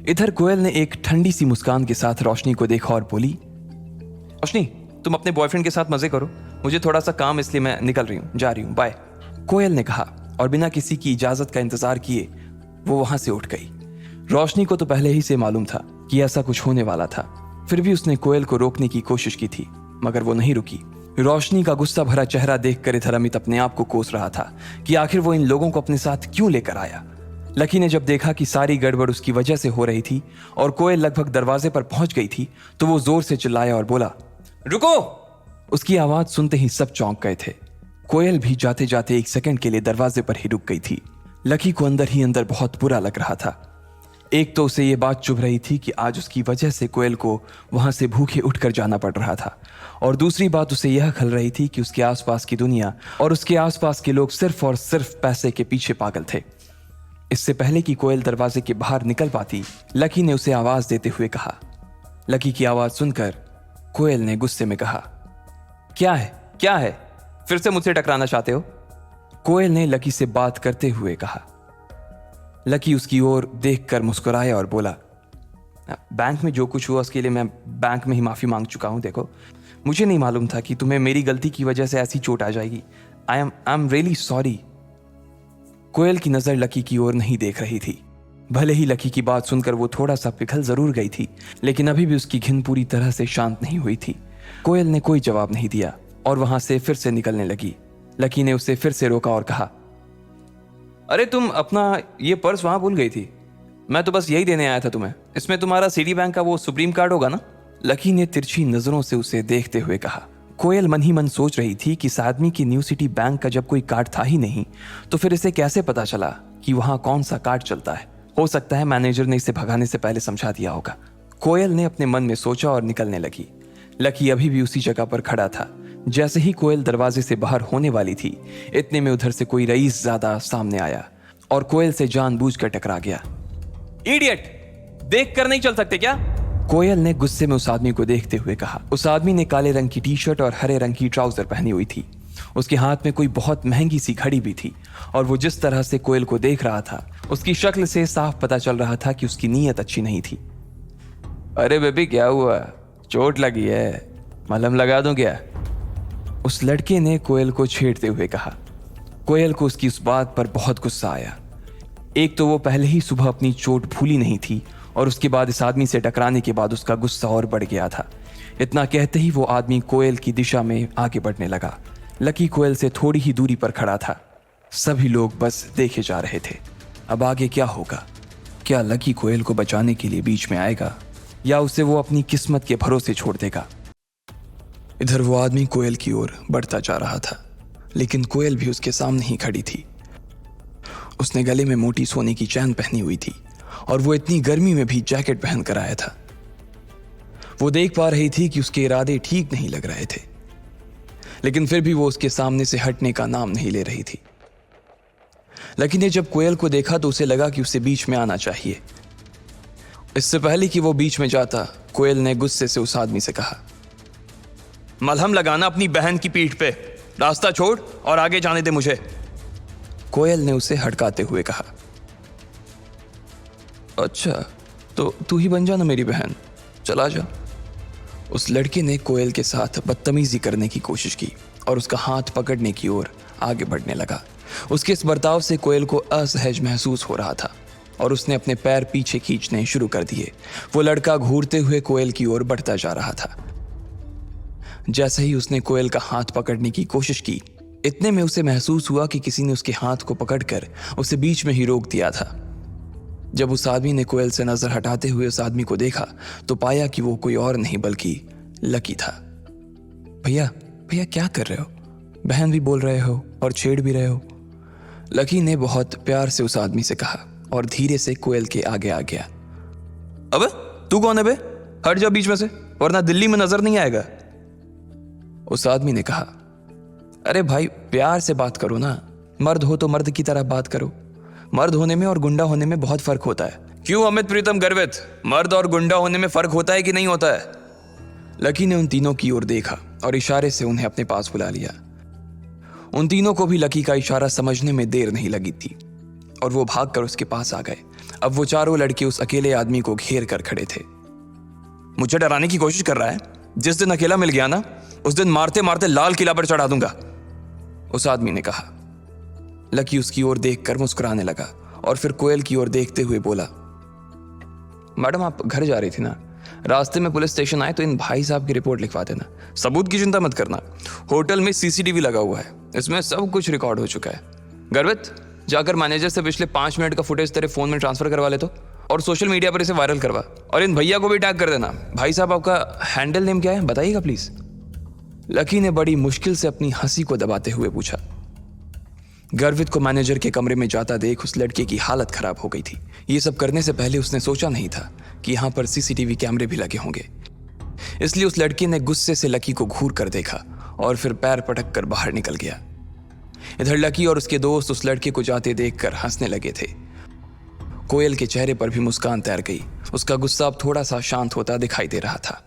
इधर कोयल ने एक ठंडी सी मुस्कान के साथ रोशनी को देखा और बोली, रोशनी तुम अपने बॉयफ्रेंड के साथ मजे करो, मुझे थोड़ा सा काम इसलिए मैं निकल रही हूं, जा रही हूं, बाय। कोयल ने कहा और बिना किसी की इजाजत का इंतजार किए वो वहां से उठ गई। रोशनी को तो पहले ही से मालूम था कि ऐसा कुछ होने वाला था, फिर भी उसने कोयल को रोकने की कोशिश की थी मगर वो नहीं रुकी। रोशनी का गुस्सा भरा चेहरा देखकर इधर अमित अपने आप को कोस रहा था कि आखिर वो इन लोगों को अपने साथ क्यों लेकर आया। लकी ने जब देखा कि सारी गड़बड़ उसकी वजह से हो रही थी और कोयल लगभग दरवाजे पर पहुंच गई थी तो वो जोर से चिल्लाया और बोला, रुको। उसकी आवाज सुनते ही सब चौंक गए थे। कोयल भी जाते जाते एक सेकंड के लिए दरवाजे पर ही रुक गई थी। लकी को अंदर ही अंदर बहुत बुरा लग रहा था। एक तो उसे ये बात चुभ रही थी कि आज उसकी वजह से कोयल को वहां से भूखे उठकर जाना पड़ रहा था, और दूसरी बात उसे यह खल रही थी कि उसके आसपास की दुनिया और उसके आसपास के लोग सिर्फ और सिर्फ पैसे के पीछे पागल थे। इससे पहले कि कोयल दरवाजे के बाहर निकल पाती, लकी ने उसे आवाज देते हुए कहा। लकी की आवाज सुनकर कोयल ने गुस्से में कहा, क्या है, क्या है, फिर से मुझसे टकराना चाहते हो? कोयल ने लकी से बात करते हुए कहा। लकी उसकी ओर देखकर मुस्कुराया और बोला, बैंक में जो कुछ हुआ उसके लिए मैं बैंक में ही माफी मांग चुका हूं। देखो, मुझे नहीं मालूम था कि तुम्हें मेरी गलती की वजह से ऐसी चोट आ जाएगी। I am really sorry. कोयल की नजर लकी की ओर नहीं देख रही थी। भले ही लकी की बात सुनकर वो थोड़ा सा पिघल जरूर गई थी, लेकिन अभी भी उसकी घिन पूरी तरह से शांत नहीं हुई थी। कोयल ने कोई जवाब नहीं दिया और वहां से फिर से निकलने लगी। लकी ने उसे फिर से रोका और कहा, अरे तुम अपना ये पर्स वहां भूल गई थी, मैं तो बस यही देने आया था तुम्हें। इसमें तुम्हारा सिटी बैंक का वो सुप्रीम कार्ड होगा ना? लकी ने तिरछी नजरों से उसे देखते हुए कहा। कोयल मन ही मन सोच रही थी कि इस आदमी की न्यू सिटी बैंक का जब कोई कार्ड था ही नहीं तो फिर इसे कैसे पता चला कि वहां कौन सा कार्ड चलता है। हो सकता है मैनेजर ने इसे भगाने से पहले समझा दिया होगा। कोयल ने अपने मन में सोचा और निकलने लगी। लकी अभी भी उसी जगह पर खड़ा था। जैसे ही कोयल दरवाजे से बाहर होने वाली थी, इतने में उधर से कोई रईस ज्यादा सामने आया और कोयल से जानबूझकर टकरा गया। इडियट, देख कर नहीं चल सकते क्या? कोयल ने गुस्से में उस आदमी को देखते हुए कहा। उस आदमी ने काले रंग की टी शर्ट और हरे रंग की ट्राउजर पहनी हुई थी। उसके हाथ में कोई बहुत महंगी सी घड़ी भी थी और वो जिस तरह से कोयल को देख रहा था, उसकी शक्ल से साफ पता चल रहा था कि उसकी नीयत अच्छी नहीं थी। अरे बेबी, क्या हुआ? चोट लगी है? मलहम लगा दूं क्या? उस लड़के ने कोयल को छेड़ते हुए कहा। कोयल को उसकी उस बात पर बहुत गुस्सा आया। एक तो वो पहले ही सुबह अपनी चोट भूली नहीं थी और उसके बाद इस आदमी से टकराने के बाद उसका गुस्सा और बढ़ गया था। इतना कहते ही वो आदमी कोयल की दिशा में आगे बढ़ने लगा। लकी कोयल से थोड़ी ही दूरी पर खड़ा था। सभी लोग बस देखे जा रहे थे। अब आगे क्या होगा? क्या लकी कोयल को बचाने के लिए बीच में आएगा या उसे वो अपनी किस्मत के भरोसे छोड़ देगा? इधर वो आदमी कोयल की ओर बढ़ता जा रहा था, लेकिन कोयल भी उसके सामने ही खड़ी थी। उसने गले में मोटी सोने की चैन पहनी हुई थी और वो इतनी गर्मी में भी जैकेट पहन कर आया था। वो देख पा रही थी कि उसके इरादे ठीक नहीं लग रहे थे, लेकिन फिर भी वो उसके सामने से हटने का नाम नहीं ले रही थी। लकी ने जब कोयल को देखा तो उसे लगा कि उसे बीच में आना चाहिए। इससे पहले कि वो बीच में जाता, कोयल ने गुस्से से उस आदमी से कहा, मलहम लगाना अपनी बहन की पीठ पे, रास्ता छोड़ और आगे जाने दे मुझे। कोयल ने उसे हड़काते हुए कहा, अच्छा तो तू ही बन जा ना मेरी बहन, चला जा। उस लड़के ने कोयल के साथ बदतमीजी करने की कोशिश की और उसका हाथ पकड़ने की ओर आगे बढ़ने लगा। उसके इस बर्ताव से कोयल को असहज महसूस हो रहा था और उसने अपने पैर पीछे खींचने शुरू कर दिए। वो लड़का घूरते हुए कोयल की ओर बढ़ता जा रहा था। जैसे ही उसने कोयल का हाथ पकड़ने की कोशिश की, इतने में उसे महसूस हुआ कि किसी ने उसके हाथ को पकड़कर उसे बीच में ही रोक दिया था। जब उस आदमी ने कोयल से नजर हटाते हुए उस आदमी को देखा तो पाया कि वो कोई और नहीं बल्कि लकी था। भैया भैया, क्या कर रहे हो? बहन भी बोल रहे हो और छेड़ भी रहे हो। लकी ने बहुत प्यार से उस आदमी से कहा और धीरे से कोयल के आगे आ गया। अबे तू कौन है बे? हट जा बीच में से, वरना दिल्ली में नजर नहीं आएगा। उस आदमी ने कहा, अरे भाई प्यार से बात करो ना, मर्द हो तो मर्द की तरह बात करो। मर्द होने में और गुंडा होने में बहुत फर्क होता है। क्यों अमित प्रीतम गर्वित, मर्द और गुंडा होने में फर्क होता है कि नहीं होता है? लकी ने उन तीनों की ओर देखा और इशारे से उन्हें अपने पास बुला लिया। उन तीनों को भी लकी का इशारा समझने में देर नहीं लगी थी और वो भागकर उसके पास आ गए। अब वो चारों लड़के उस अकेले आदमी को घेर कर खड़े थे। मुझे डराने की कोशिश कर रहा है? जिस दिन अकेला मिल गया ना, उस दिन मारते मारते लाल किला पर चढ़ा दूंगा, उस आदमी ने कहा। लकी उसकी ओर देखकर मुस्कुराने लगा और फिर कोयल की ओर देखते हुए बोला, मैडम आप घर जा रही थी ना, रास्ते में पुलिस स्टेशन आए तो इन भाई साहब की रिपोर्ट लिखवा देना। सबूत की चिंता मत करना, होटल में सीसीटीवी लगा हुआ है, इसमें सब कुछ रिकॉर्ड हो चुका है। गर्वित, जाकर मैनेजर से पिछले 5 मिनट का फुटेज तेरे फोन में ट्रांसफर करवा ले तो, और सोशल मीडिया पर इसे वायरल करवा। और इन भैया को भी टैग कर देना। भाई साहब आपका हैंडल नेम क्या है बताइएगा प्लीज। लकी ने बड़ी मुश्किल से अपनी हंसी को दबाते हुए पूछा। गर्वित को मैनेजर के कमरे में जाता देख उस लड़के की हालत खराब हो गई थी। ये सब करने से पहले उसने सोचा नहीं था कि यहाँ पर सीसीटीवी कैमरे भी लगे होंगे। इसलिए उस लड़के ने गुस्से से लकी को घूर कर देखा और फिर पैर पटक कर बाहर निकल गया। इधर लकी और उसके दोस्त उस लड़के को जाते देखकर हंसने लगे थे। कोयल के चेहरे पर भी मुस्कान तैर गई। उसका गुस्सा अब थोड़ा सा शांत होता दिखाई दे रहा था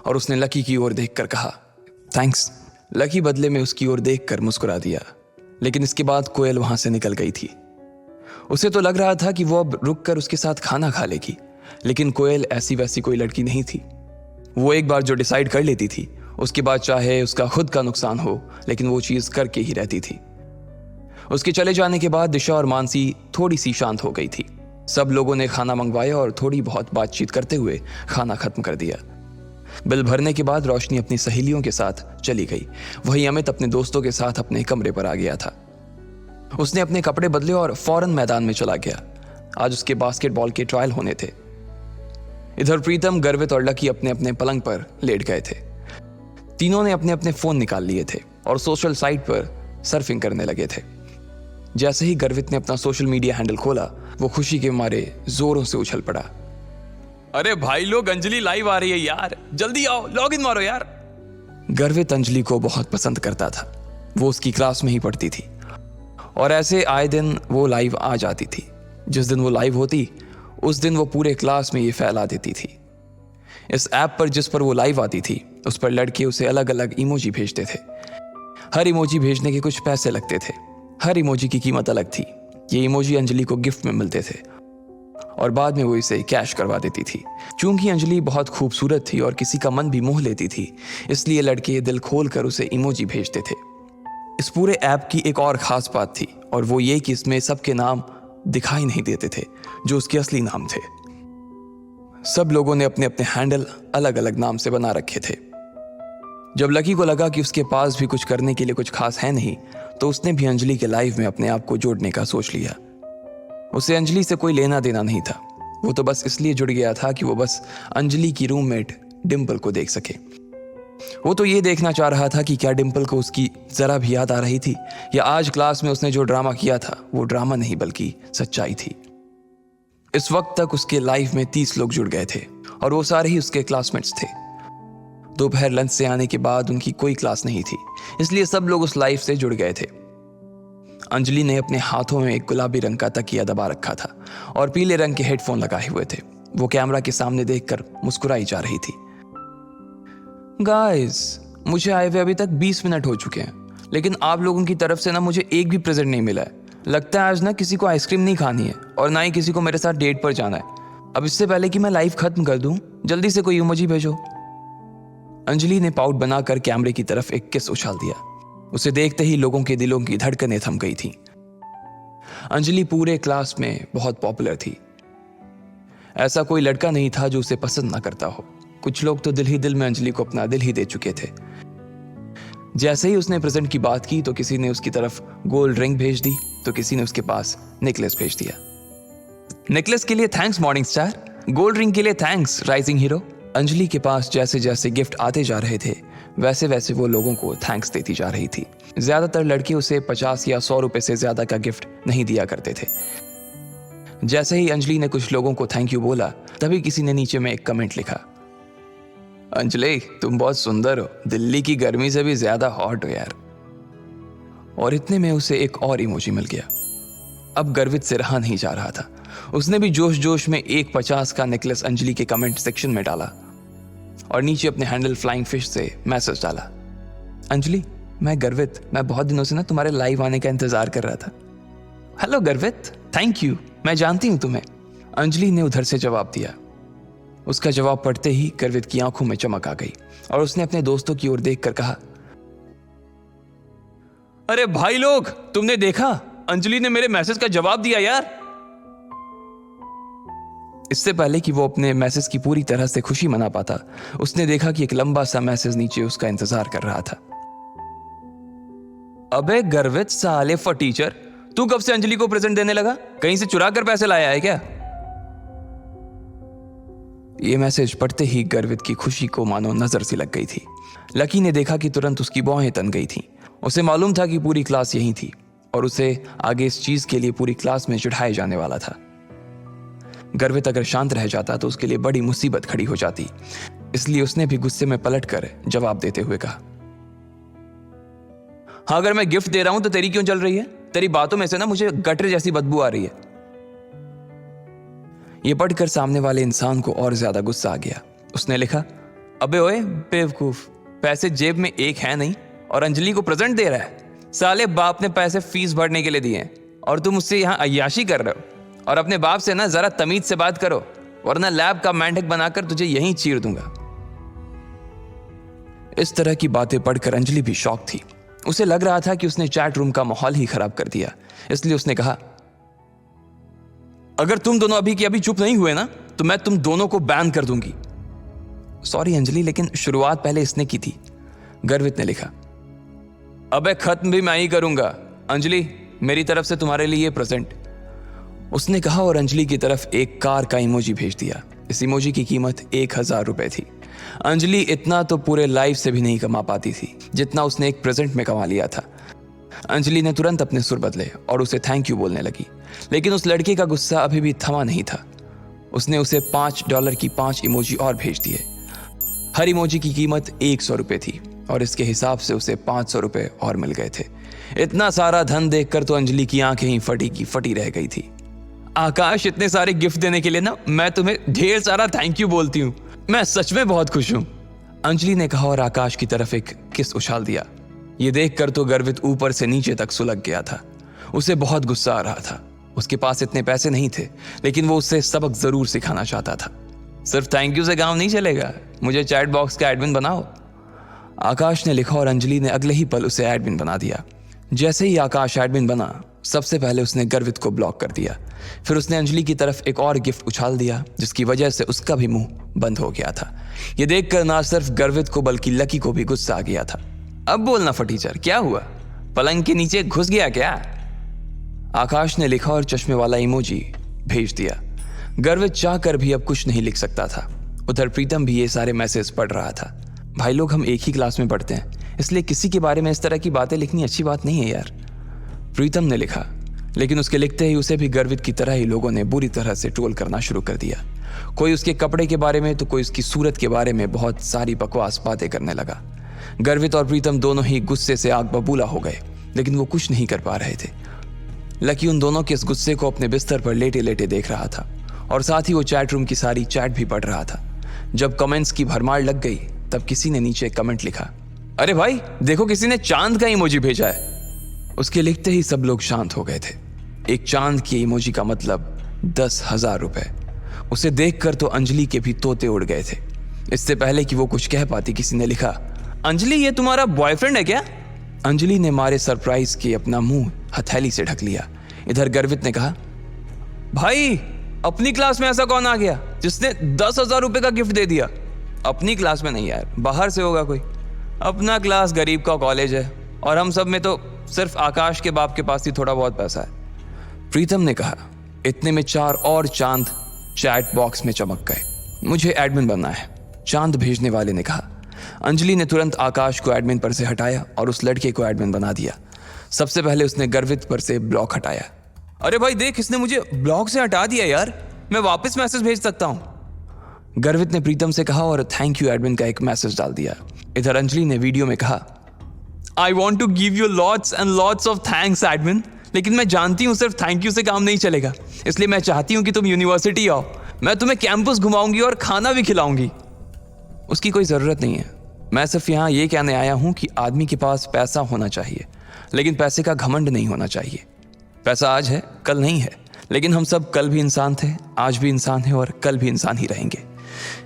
और उसने लकी की ओर देखकर कहा, थैंक्स। लकी बदले में उसकी ओर देखकर मुस्कुरा दिया, लेकिन इसके बाद कोयल वहां से निकल गई थी। उसे तो लग रहा था कि वो अब रुक कर उसके साथ खाना खा लेगी, लेकिन कोयल ऐसी वैसी कोई लड़की नहीं थी। वो एक बार जो डिसाइड कर लेती थी, उसके बाद चाहे उसका खुद का नुकसान हो, लेकिन वो चीज करके ही रहती थी। उसके चले जाने के बाद दिशा और मानसी थोड़ी सी शांत हो गई थी। सब लोगों ने खाना मंगवाया और थोड़ी बहुत बातचीत करते हुए खाना खत्म कर दिया। बिल भरने के बाद रोशनी अपनी सहेलियों के साथ चली गई। वहीं अमित अपने दोस्तों के साथ अपने कमरे पर आ गया था। उसने अपने कपड़े बदले और फौरन मैदान में चला गया। आज उसके बास्केटबॉल के ट्रायल होने थे। इधर प्रीतम, गर्वित और लकी अपने अपने पलंग पर लेट गए थे। तीनों ने अपने अपने फोन निकाल लिए थे और सोशल साइट पर सर्फिंग करने लगे थे। जैसे ही गर्वित ने अपना सोशल मीडिया हैंडल खोला, वो खुशी के मारे जोरों से उछल पड़ा। अरे भाई लोग, अंजलि लाइव आ रही है यार, जल्दी आओ, लॉग इन मारो यार। गर्वित अंजलि को बहुत पसंद करता था। वो उसकी क्लास में ही पढ़ती थी और ऐसे आए दिन वो लाइव आ जाती थी। जिस दिन वो लाइव होती, उस दिन वो पूरे क्लास में ये फैला देती थी। इस ऐप पर जिस पर वो लाइव आती थी, उस पर लड़के उसे अलग अलग इमोजी भेजते थे। हर इमोजी भेजने के कुछ पैसे लगते थे। हर इमोजी की कीमत अलग थी। ये इमोजी अंजलि को गिफ्ट में मिलते थे और बाद में वो इसे कैश करवा देती थी। चूंकि अंजलि बहुत खूबसूरत थी और किसी का मन भी मोह लेती थी, इसलिए लड़के दिल खोल कर उसे इमोजी भेजते थे। इस पूरे ऐप की एक और खास बात थी, और वो ये कि इसमें सबके नाम दिखाई नहीं देते थे जो उसके असली नाम थे। सब लोगों ने अपने अपने हैंडल अलग अलग नाम से बना रखे थे। जब लकी को लगा कि उसके पास भी कुछ करने के लिए कुछ खास है नहीं, तो उसने भी अंजलि के लाइव में अपने आप को जोड़ने का सोच लिया। उसे अंजलि से कोई लेना देना नहीं था। वो तो बस इसलिए जुड़ गया था कि वो बस अंजलि की रूममेट डिंपल को देख सके। वो तो ये देखना चाह रहा था कि क्या डिंपल को उसकी जरा भी याद आ रही थी, या आज क्लास में उसने जो ड्रामा किया था वो ड्रामा नहीं बल्कि सच्चाई थी। इस वक्त तक उसके लाइफ में 30 लोग जुड़ गए थे और वो सारे ही उसके क्लासमेट्स थे। दोपहर लंच से आने के बाद उनकी कोई क्लास नहीं थी, इसलिए सब लोग उस लाइफ से जुड़ गए थे। अंजलि ने अपने हाथों में एक गुलाबी रंग का तकिया दबा रखा था और पीले रंग के हेडफोन लगाए हुए थे। वो कैमरा के सामने देखकर मुस्कुराई जा रही थी। गाइस, मुझे आए हुए अभी तक 20 मिनट हो चुके हैं, लेकिन आप लोगों की तरफ से ना मुझे एक भी प्रेजेंट नहीं मिला है। लगता है आज ना किसी को आइसक्रीम नहीं खानी है और ना ही किसी को मेरे साथ डेट पर जाना है। अब इससे पहले कि मैं लाइव खत्म कर दूं, जल्दी से कोई इमोजी भेजो। अंजलि ने पाउट बनाकर कैमरे की तरफ एक किस उछाल दिया। उसे देखते ही लोगों के दिलों की धड़कनें थम गई थी। अंजलि पूरे क्लास में बहुत पॉपुलर थी। ऐसा कोई लड़का नहीं था जो उसे पसंद ना करता हो। कुछ लोग तो दिल ही दिल में अंजलि को अपना दिल ही दे चुके थे। जैसे ही उसने प्रेजेंट की बात की तो किसी ने उसकी तरफ गोल्ड रिंग भेज दी, तो किसी ने उसके पास नेकलेस भेज दिया। नेकलेस के लिए thanks morning star, gold ring के लिए थैंक्स राइजिंग हीरो। अंजलि के पास जैसे जैसे गिफ्ट आते जा रहे थे, वैसे वैसे वो लोगों को थैंक्स देती जा रही थी। ज्यादातर लड़के उसे 50 या 100 रुपए से ज्यादा का गिफ्ट नहीं दिया करते थे। जैसे ही अंजलि ने कुछ लोगों को थैंक यू बोला, तभी किसी ने नीचे में एक कमेंट लिखा, अंजलि तुम बहुत सुंदर हो, दिल्ली की गर्मी से भी ज्यादा हॉट हो यार। और इतने में उसे एक और इमोजी मिल गया। अब गर्वित से रहा नहीं जा रहा था। उसने भी जोश जोश में एक 50 का नेकलेस अंजलि के कमेंट सेक्शन में डाला और नीचे अपने हैंडल फ्लाइंग फिश से मैसेज डाला, अंजलि मैं गर्वित, मैं बहुत दिनों से ना तुम्हारे लाइव आने का इंतजार कर रहा था। हेलो गर्वित, थैंक यू, मैं जानती हूं तुम्हें। अंजलि ने उधर से जवाब दिया। उसका जवाब पढ़ते ही गर्वित की आंखों में चमक आ गई और उसने अपने दोस्तों की ओर देखकर कहा, अरे भाई लोग, तुमने देखा, अंजलि ने मेरे मैसेज का जवाब दिया यार। इससे पहले कि वो अपने मैसेज की पूरी तरह से खुशी मना पाता, उसने देखा कि एक लंबा सा मैसेज नीचे उसका इंतजार कर रहा था। अबे गर्वित साले फॉर टीचर, तू कब से अंजलि को प्रेजेंट देने लगा? कहीं से चुरा कर पैसे लाया है क्या? ये मैसेज पढ़ते ही गर्वित की खुशी को मानो नजर सी लग गई थी। लकी ने देखा कि तुरंत उसकी भौहें तन गई थीं। उसे मालूम था कि पूरी क्लास यहीं थी और उसे आगे इस चीज के लिए पूरी क्लास में चिढ़ाया जाने वाला था। गर्वित अगर शांत रह जाता तो उसके लिए बड़ी मुसीबत खड़ी हो जाती, इसलिए उसने भी गुस्से में पलटकर जवाब देते हुए कहा, हाँ अगर मैं गिफ्ट दे रहा हूं तो तेरी क्यों चल रही है? तेरी बातों में से ना मुझे गटर जैसी बदबू आ रही है। यह पढ़कर सामने वाले इंसान को और ज्यादा गुस्सा आ गया। उसने लिखा, अबे ओए बेवकूफ, पैसे जेब में एक है नहीं और अंजलि को प्रेजेंट दे रहा है। साले बाप ने पैसे फीस भरने के लिए दिए हैं और तुम उससे यहां अय्याशी कर रहे हो। और अपने बाप से ना जरा तमीज से बात करो, वरना लैब का मेंढक बनाकर तुझे यहीं चीर दूंगा। इस तरह की बातें पढ़कर अंजलि भी शॉक थी। उसे लग रहा था कि उसने चैट रूम का माहौल ही खराब कर दिया। इसलिए उसने कहा, अगर तुम दोनों अभी की अभी चुप नहीं हुए ना तो मैं तुम दोनों को बैन कर दूंगी। सॉरी अंजलि, लेकिन शुरुआत पहले इसने की थी। गर्वित ने लिखा, अबे खत्म भी मैं ही करूंगा। अंजलि, मेरी तरफ से तुम्हारे लिए प्रेजेंट। उसने कहा और अंजलि की तरफ एक कार का इमोजी भेज दिया। इस इमोजी की कीमत 1000 रुपए थी। अंजलि इतना तो पूरे लाइफ से भी नहीं कमा पाती थी जितना उसने एक प्रेजेंट में कमा लिया था। अंजलि ने तुरंत अपने सुर बदले और उसे थैंक यू बोलने लगी, लेकिन उस लड़के का गुस्सा अभी भी थमा नहीं था। उसने उसे $5 की 5 इमोजी और भेज दिए। हर इमोजी की कीमत 100 रुपए थी और इसके हिसाब से उसे 500 रुपए और मिल गए थे। इतना सारा धन देखकर तो अंजलि की आंखें ही फटी की फटी रह गई थी। आकाश, इतने सारे गिफ्ट देने के लिए ना मैं तुम्हें ढेर सारा थैंक यू बोलती हूँ। मैं सच में बहुत खुश हूँ, अंजलि ने कहा और आकाश की तरफ एक किस उछाल दिया। ये देखकर तो गर्वित ऊपर से नीचे तक सुलग गया था। उसे बहुत गुस्सा आ रहा था। उसके पास इतने पैसे नहीं थे, लेकिन वो उससे सबक जरूर सिखाना चाहता था। सिर्फ थैंक यू से काम नहीं चलेगा, मुझे चैट बॉक्स का एडमिन बनाओ, आकाश ने लिखा और अंजलि ने अगले ही पल उसे एडमिन बना दिया। जैसे ही आकाश एडमिन बना, सबसे पहले उसने गर्वित को ब्लॉक कर दिया। फिर उसने अंजलि की तरफ एक और गिफ्ट उछाल दिया, जिसकी वजह से उसका भी मुंह बंद हो गया था। यह देखकर ना सिर्फ गर्वित को बल्कि लकी को भी गुस्सा आ गया था। अब बोलना फटीचर, क्या हुआ? पलंग के नीचे घुस गया क्या? आकाश ने लिखा और चश्मे वाला इमोजी भेज दिया। गर्वित चाहकर भी अब कुछ नहीं लिख सकता था। उधर प्रीतम भी ये सारे मैसेज पढ़ रहा था। भाई लोग, हम एक ही क्लास में पढ़ते हैं, इसलिए किसी के बारे में इस तरह की बातें लिखनी अच्छी बात नहीं है यार, प्रीतम ने लिखा। लेकिन उसके लिखते ही उसे भी गर्वित की तरह ही लोगों ने बुरी तरह से ट्रोल करना शुरू कर दिया। कोई उसके कपड़े के बारे में तो कोई उसकी सूरत के बारे में बहुत सारी बकवास बातें करने लगा। गर्वित और प्रीतम दोनों ही गुस्से से आग बबूला हो गए, लेकिन वो कुछ नहीं कर पा रहे थे। लकी उन दोनों के इस गुस्से को अपने बिस्तर पर लेटे लेटे देख रहा था और साथ ही वो चैट रूम की सारी चैट भी पढ़ रहा था। जब कमेंट्स की भरमार लग गई, तब किसी ने नीचे कमेंट लिखा, अरे भाई देखो, किसी ने चांद का इमोजी भेजा है। उसके लिखते ही सब लोग शांत हो गए थे। एक चांद की इमोजी का मतलब 10,000 रुपए। उसे देखकर तो अंजलि के भी तोते उड़ गए थे। इससे पहले कि वो कुछ कह पाती, किसी ने लिखा, अंजलि ये तुम्हारा बॉयफ्रेंड है क्या? अंजलि ने मारे सरप्राइज के अपना मुंह हथेली से ढक लिया। इधर गर्वित ने कहा, भाई अपनी क्लास में ऐसा कौन आ गया जिसने 10,000 रुपए का गिफ्ट दे दिया? अपनी क्लास में नहीं यार, बाहर से होगा कोई। अपना क्लास गरीब का कॉलेज है और हम सब में तो सिर्फ आकाश के बाप के पास ही थोड़ा बहुत पैसा है, प्रीतम ने कहा। इतने में 4 और चांद चैट बॉक्स में चमक गए। मुझे एडमिन बनना है, चांद भेजने वाले ने कहा। अंजलि ने तुरंत आकाश को एडमिन पर से हटाया और उस लड़के को एडमिन बना दिया। सबसे पहले उसने गर्वित पर से ब्लॉक हटाया। अरे भाई देख, इसने मुझे ब्लॉक से हटा दिया यार, मैं वापस मैसेज भेज सकता हूं, गर्वित ने प्रीतम से कहा और थैंक यू एडमिन का एक मैसेज डाल दिया। इधर अंजलि ने वीडियो में कहा, I want to give you lots and lots of thanks admin, लेकिन मैं जानती हूँ सिर्फ थैंक यू से काम नहीं चलेगा, इसलिए मैं चाहती हूँ कि तुम यूनिवर्सिटी आओ, मैं तुम्हें कैंपस घुमाऊंगी और खाना भी खिलाऊंगी। उसकी कोई ज़रूरत नहीं है, मैं सिर्फ यहाँ ये कहने आया हूँ कि आदमी के पास पैसा होना चाहिए, लेकिन पैसे का घमंड नहीं होना चाहिए। पैसा आज है, कल नहीं है, लेकिन हम सब कल भी इंसान थे, आज भी इंसान हैं और कल भी इंसान ही रहेंगे।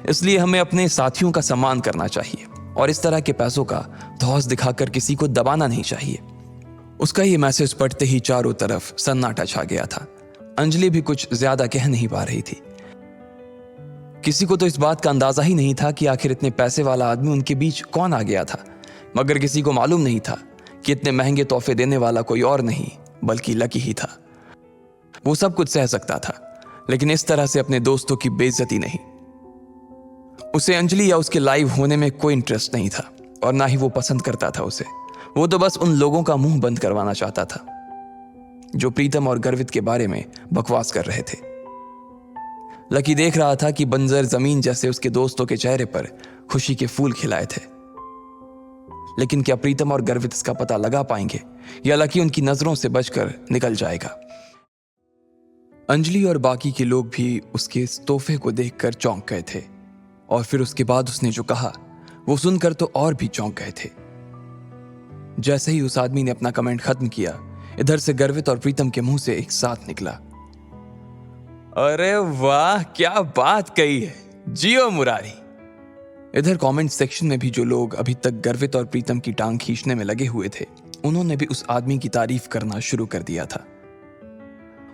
इसलिए हमें अपने साथियों का सम्मान करना चाहिए और इस तरह के पैसों का धौस दिखाकर किसी को दबाना नहीं चाहिए। उसका ये मैसेज पढ़ते ही चारों तरफ सन्नाटा छा गया था। अंजलि भी कुछ ज्यादा कह नहीं पा रही थी। किसी को तो इस बात का अंदाजा ही नहीं था कि आखिर इतने पैसे वाला आदमी उनके बीच कौन आ गया था, मगर किसी को मालूम नहीं था कि इतने महंगे तोहफे देने वाला कोई और नहीं बल्कि लकी ही था। वो सब कुछ सह सकता था, लेकिन इस तरह से अपने दोस्तों की बेइज्जती नहीं। उसे अंजलि या उसके लाइव होने में कोई इंटरेस्ट नहीं था और ना ही वो पसंद करता था उसे। वो तो बस उन लोगों का मुंह बंद करवाना चाहता था जो प्रीतम और गर्वित के बारे में बकवास कर रहे थे। लकी देख रहा था कि बंजर जमीन जैसे उसके दोस्तों के चेहरे पर खुशी के फूल खिलाए थे, लेकिन क्या प्रीतम और गर्वित इसका पता लगा पाएंगे या लकी उनकी नजरों से बचकर निकल जाएगा? अंजलि और बाकी के लोग भी उसके इस तोहफे को देखकर चौंक गए थे और फिर उसके बाद उसने जो कहा वो सुनकर तो और भी चौंक गए थे। जैसे ही उस आदमी ने अपना कमेंट खत्म किया, इधर से गर्वित और प्रीतम के मुंह से एक साथ निकला, अरे वाह क्या बात कही है, जियो मुरारी। इधर कमेंट सेक्शन में भी जो लोग अभी तक गर्वित और प्रीतम की टांग खींचने में लगे हुए थे, उन्होंने भी उस आदमी की तारीफ करना शुरू कर दिया था।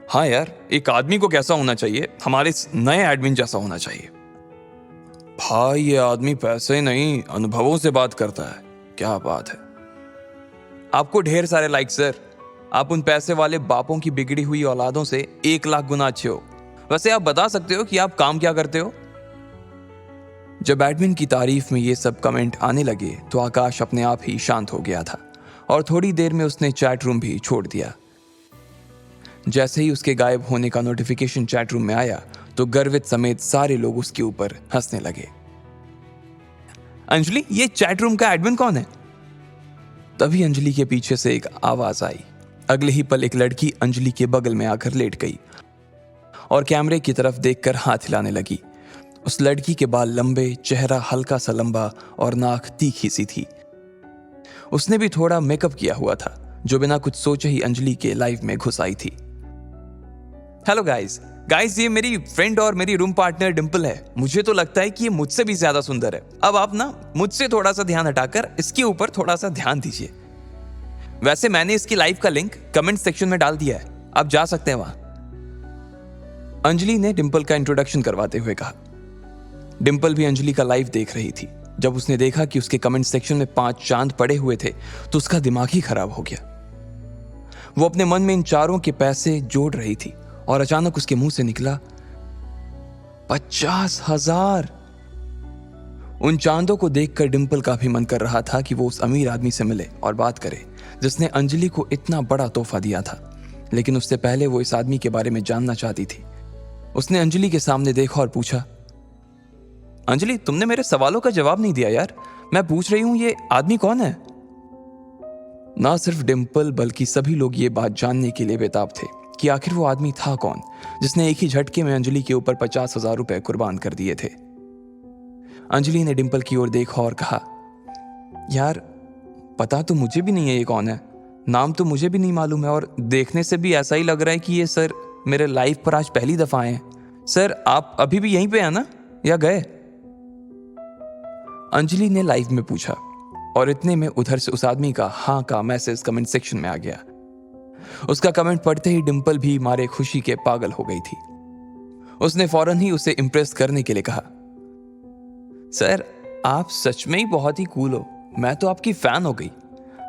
हाँ यार, एक आदमी को कैसा होना चाहिए? हमारे नए एडमिन जैसा होना चाहिए। भाई ये आदमी पैसे नहीं अनुभवों से बात करता है, क्या बात है। आपको ढेर सारे लाइक सर। आप उन पैसे वाले बापों की बिगड़ी हुई औलादों से 1 लाख गुना अच्छे हो। वैसे आप बता सकते हो कि आप काम क्या करते हो? जब एडमिन की तारीफ में ये सब कमेंट आने लगे तो आकाश अपने आप ही शांत हो गया था और थोड़ी देर में उसने चैट रूम भी छोड़ दिया। जैसे ही उसके गायब होने का नोटिफिकेशन चैट रूम में आया तो गर्वित समेत सारे लोग उसके ऊपर हंसने लगे। अंजलि, ये चैट रूम का एडमिन कौन है? तभी अंजलि के पीछे से एक आवाज आई। अगले ही पल एक लड़की अंजलि के बगल में आकर लेट गई और कैमरे की तरफ देखकर हाथ हिलाने लगी। उस लड़की के बाल लंबे, चेहरा हल्का सा लंबा और नाक तीखी सी थी। उसने भी थोड़ा मेकअप किया हुआ था, जो बिना कुछ सोचे ही अंजलि के लाइव में घुस आई थी। हेलो गाइस, ये मेरी फ्रेंड और मेरी रूम पार्टनर डिंपल है। मुझे तो लगता है कि ये मुझसे भी ज्यादा सुंदर है। अब आप ना मुझसे थोड़ा सा ध्यान हटाकर इसके ऊपर थोड़ा सा ध्यान दीजिए। वैसे मैंने इसकी लाइव का लिंक कमेंट सेक्शन में डाल दिया है, आप जा सकते हैं वहां। अंजलि ने डिंपल का इंट्रोडक्शन करवाते हुए कहा। डिंपल भी अंजलि का लाइव देख रही थी। जब उसने देखा कि उसके कमेंट सेक्शन में 5 चांद पड़े हुए थे तो उसका दिमाग ही खराब हो गया। वो अपने मन में इन चारों के पैसे जोड़ रही थी और अचानक उसके मुंह से निकला 50,000। उन चांदों को देखकर डिंपल का भी मन कर रहा था कि वो उस अमीर आदमी से मिले और बात करे जिसने अंजलि को इतना बड़ा तोहफा दिया था। लेकिन उससे पहले वो इस आदमी के बारे में जानना चाहती थी। उसने अंजलि के सामने देखा और पूछा, अंजलि, तुमने मेरे सवालों का जवाब नहीं दिया यार। मैं पूछ रही हूं ये आदमी कौन है? ना सिर्फ डिंपल बल्कि सभी लोग ये बात जानने के लिए बेताब थे कि आखिर वो आदमी था कौन जिसने एक ही झटके में अंजलि के ऊपर 50,000 रुपए कुर्बान कर दिए थे। अंजलि ने डिंपल की ओर देखा और कहा, यार पता तो मुझे भी नहीं है ये कौन है। नाम तो मुझे भी नहीं मालूम है और देखने से भी ऐसा ही लग रहा है कि ये सर मेरे लाइफ पर आज पहली दफा आए हैं। सर आप अभी भी यहीं पे हैं ना या गए? अंजलि ने लाइव में पूछा और इतने में उधर से उस आदमी का हाँ का मैसेज कमेंट सेक्शन में आ गया। उसका कमेंट पढ़ते ही डिंपल भी मारे खुशी के पागल हो गई थी। उसने फौरन ही उसे इंप्रेस करने के लिए कहा, सर आप सच में ही बहुत ही कूल हो। मैं तो आपकी फैन हो गई।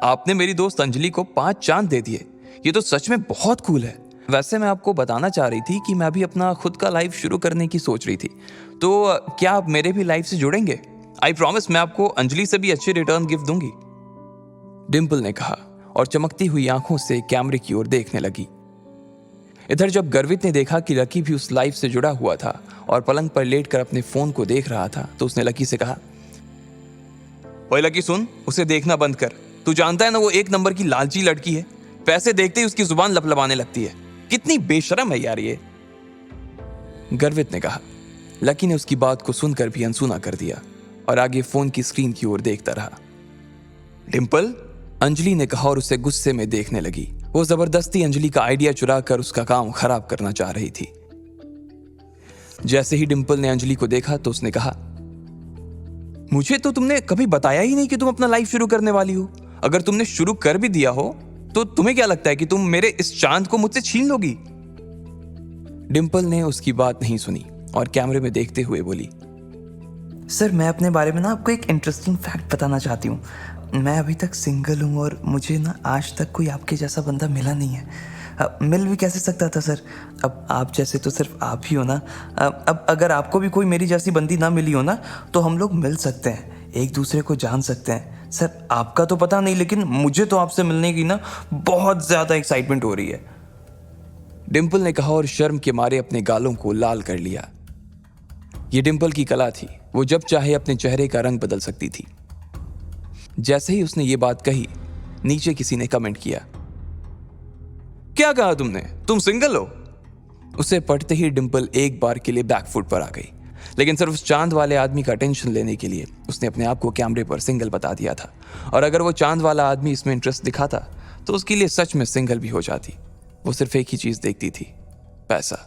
आपने मेरी दोस्त अंजलि को 5 चांद दे दिए। ये तो सच में बहुत कूल है। वैसे मैं आपको बताना चाह रही थी कि मैं भी अपना खुद का लाइव शुरू करने की सोच रही थी, तो क्या आप मेरे भी लाइव से जुड़ेंगे? आई प्रॉमिस मैं आपको अंजलि से भी अच्छे रिटर्न गिफ्ट दूंगी, डिंपल ने कहा और चमकती हुई आंखों से कैमरे की ओर देखने लगी। इधर जब गर्वित ने देखा कि लकी भी उस लाइव से जुड़ा हुआ था और पलंग पर लेटकर अपने फोन को देख रहा था तो उसने लकी से कहा, ओए लकी सुन, उसे देखना बंद कर। तू जानता है ना वो 1 नंबर की लालची लड़की है। पैसे देखते ही उसकी जुबान लपलपाने लगती है। कितनी बेशरम है यार ये, गर्वित ने कहा। लकी ने उसकी बात को सुनकर भी अनसुना कर दिया और आगे फोन की स्क्रीन की ओर देखता रहा। डिंपल, अंजलि ने कहा और उसे गुस्से में देखने लगी। वो जबरदस्ती अंजलि का आइडिया चुराकर उसका काम खराब करना चाह रही थी। जैसे ही डिंपल ने अंजलि को देखा तो उसने कहा, मुझे तो तुमने कभी बताया ही नहीं कि तुम अपना लाइफ शुरू करने वाली हो। अगर तुमने शुरू कर भी दिया हो तो तुम्हें क्या लगता है कि तुम मेरे इस चांद को मुझसे छीन लोगी? डिंपल ने उसकी बात नहीं सुनी और कैमरे में देखते हुए बोली, सर मैं अपने बारे में ना आपको एक इंटरेस्टिंग फैक्ट बताना चाहती हूँ। मैं अभी तक सिंगल हूँ और मुझे ना आज तक कोई आपके जैसा बंदा मिला नहीं है। मिल भी कैसे सकता था सर? अब आप जैसे तो सिर्फ आप ही हो ना। अब अगर आपको भी कोई मेरी जैसी बंदी ना मिली हो ना तो हम लोग मिल सकते हैं, एक दूसरे को जान सकते हैं। सर आपका तो पता नहीं, लेकिन मुझे तो आपसे मिलने की ना बहुत ज़्यादा एक्साइटमेंट हो रही है, डिंपल ने कहा और शर्म के मारे अपने गालों को लाल कर लिया। ये डिंपल की कला थी, वो जब चाहे अपने चेहरे का रंग बदल सकती थी। जैसे ही उसने ये बात कही, नीचे किसी ने कमेंट किया, क्या कहा तुमने? तुम सिंगल हो? उसे पढ़ते ही डिंपल एक बार के लिए बैकफुट पर आ गई। लेकिन सिर्फ उस चांद वाले आदमी का टेंशन लेने के लिए उसने अपने आप को कैमरे पर सिंगल बता दिया था। और अगर वो चांद वाला आदमी इसमें इंटरेस्ट दिखाता तो उसके लिए सच में सिंगल भी हो जाती। वो सिर्फ एक ही चीज देखती थी, पैसा।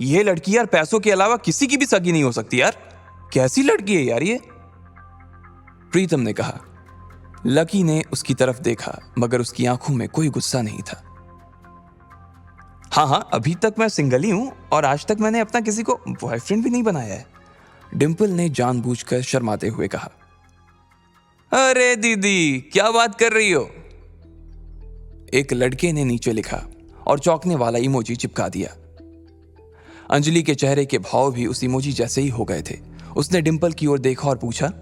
ये लड़की यार पैसों के अलावा किसी की भी सगी नहीं हो सकती यार। कैसी लड़की है यार ये, प्रीतम ने कहा। लकी ने उसकी तरफ देखा मगर उसकी आंखों में कोई गुस्सा नहीं था। हाँ, अभी तक मैं सिंगल ही हूं और आज तक मैंने अपना किसी को बॉयफ्रेंड भी नहीं बनाया है, डिंपल ने जानबूझकर शर्माते हुए कहा। अरे दीदी क्या बात कर रही हो? एक लड़के ने नीचे लिखा और चौंकने वाला इमोजी चिपका दिया। अंजलि के चेहरे के भाव भी उस इमोजी जैसे ही हो गए थे। उसने डिंपल की ओर देखा और पूछा,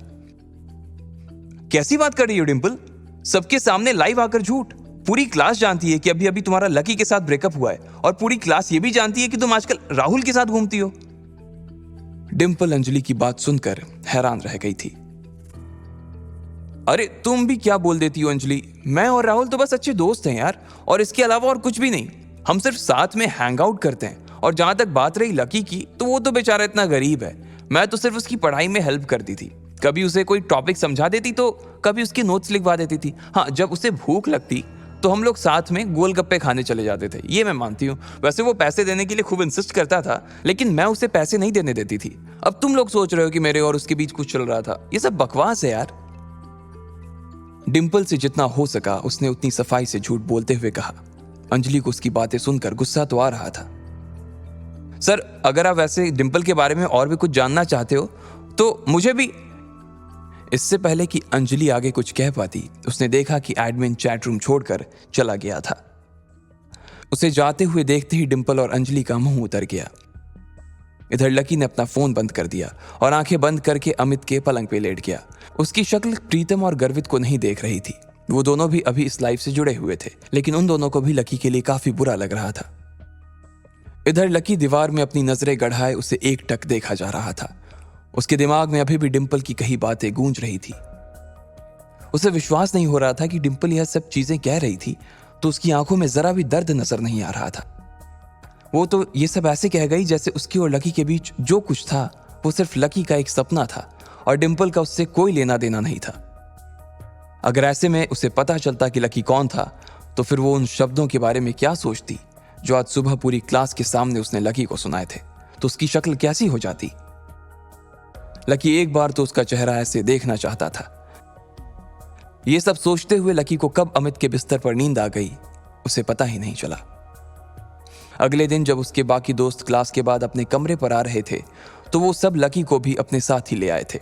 कैसी बात कर रही हो डिंपल? सबके सामने लाइव आकर झूठ। पूरी क्लास जानती है कि अभी अभी तुम्हारा लकी के साथ ब्रेकअप हुआ है और पूरी क्लास ये भी जानती है कि तुम आजकल राहुल के साथ घूमती हो। डिंपल अंजलि की बात सुनकर हैरान रह गई थी। अरे तुम भी क्या बोल देती हो अंजलि? मैं और राहुल तो बस अच्छे दोस्त हैं यार, और इसके अलावा और कुछ भी नहीं। हम सिर्फ साथ में हैंग आउट करते हैं। और जहां तक बात रही लकी की, तो वो तो बेचारा इतना गरीब है। मैं तो सिर्फ उसकी पढ़ाई में हेल्प करती थी। कभी उसे कोई टॉपिक समझा देती तो कभी उसकी नोट्स लिखवा देती थी। हाँ, जब उसे भूख लगती तो हम लोग साथ में गोलगप्पे खाने चले जाते थे, ये मैं मानती हूँ। वैसे वो पैसे देने के लिए खूब इंसिस्ट करता था, लेकिन मैं उसे पैसे नहीं देने देती थी। अब तुम लोग सोच रहे हो कि मेरे और उसके बीच कुछ चल रहा था। ये सब बकवास है यार। डिंपल से जितना हो सका उसने उतनी सफाई से झूठ बोलते हुए कहा। अंजलि को उसकी बातें सुनकर गुस्सा तो आ रहा था। सर, अगर आप वैसे डिंपल के बारे में और भी कुछ जानना चाहते हो तो मुझे भी। इससे पहले कि अंजलि आगे कुछ कह पाती, उसने देखा कि एडमिन चैट रूम छोड़कर चला गया था। उसे जाते हुए देखते ही डिंपल और अंजलि का मुंह उतर गया। इधर लकी ने अपना फोन बंद कर दिया और आंखें बंद करके अमित के पलंग पे लेट गया। उसकी शक्ल प्रीतम और गर्वित को नहीं देख रही थी। वो दोनों भी अभी इस लाइफ से जुड़े हुए थे, लेकिन उन दोनों को भी लकी के लिए काफी बुरा लग रहा था। इधर लकी दीवार में अपनी नजरें गड़ाए उसे एकटक देखा जा रहा था। उसके दिमाग में अभी भी डिंपल की कही बातें गूंज रही थी। उसे विश्वास नहीं हो रहा था कि डिंपल यह सब चीजें कह रही थी तो उसकी आंखों में जरा भी दर्द नजर नहीं आ रहा था। वो तो ये सब ऐसे कह गई जैसे उसकी और लकी के बीच जो कुछ था वो सिर्फ लकी का एक सपना था और डिंपल का उससे कोई लेना देना नहीं था। अगर ऐसे में उसे पता चलता कि लकी कौन था तो फिर वो उन शब्दों के बारे में क्या सोचती जो आज सुबह पूरी क्लास के सामने उसने लकी को सुनाए थे। तो उसकी शक्ल कैसी हो जाती। लकी एक बार तो उसका चेहरा ऐसे देखना चाहता था। ये सब सोचते हुए लकी को कब अमित के बिस्तर पर नींद आ गई उसे पता ही नहीं चला। अगले दिन जब उसके बाकी दोस्त क्लास के बाद अपने कमरे पर आ रहे थे तो वो सब लकी को भी अपने साथ ही ले आए थे।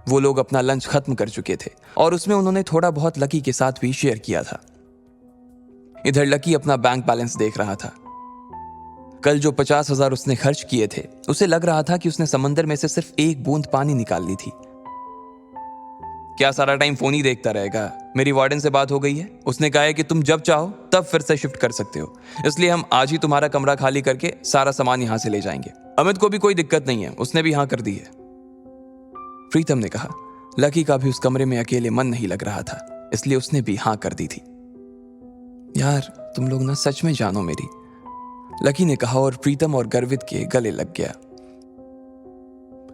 वो लोग अपना लंच खत्म कर चुके थे और उसमें उन्होंने थोड़ा बहुत लकी के साथ भी शेयर किया था। इधर लकी अपना बैंक बैलेंस देख रहा था। कल जो 50,000 उसने खर्च किए थे उसे लग रहा था कि उसने समंदर में से सिर्फ एक बूंद पानी निकाल ली थी। क्या सारा टाइम फोन ही देखता रहेगा? मेरी वार्डन से बात हो गई है। उसने कहा है कि तुम जब चाहो तब फिर से शिफ्ट कर सकते हो, इसलिए हम आज ही तुम्हारा कमरा खाली करके सारा सामान यहां से ले जाएंगे। अमित को भी कोई दिक्कत नहीं है, उसने भी हाँ कर दी है। प्रीतम ने कहा। लकी का भी उस कमरे में अकेले मन नहीं लग रहा था, इसलिए उसने भी हाँ कर दी थी। यार तुम लोग ना सच में जानो मेरी, लकी ने कहा और प्रीतम और गर्वित के गले लग गया।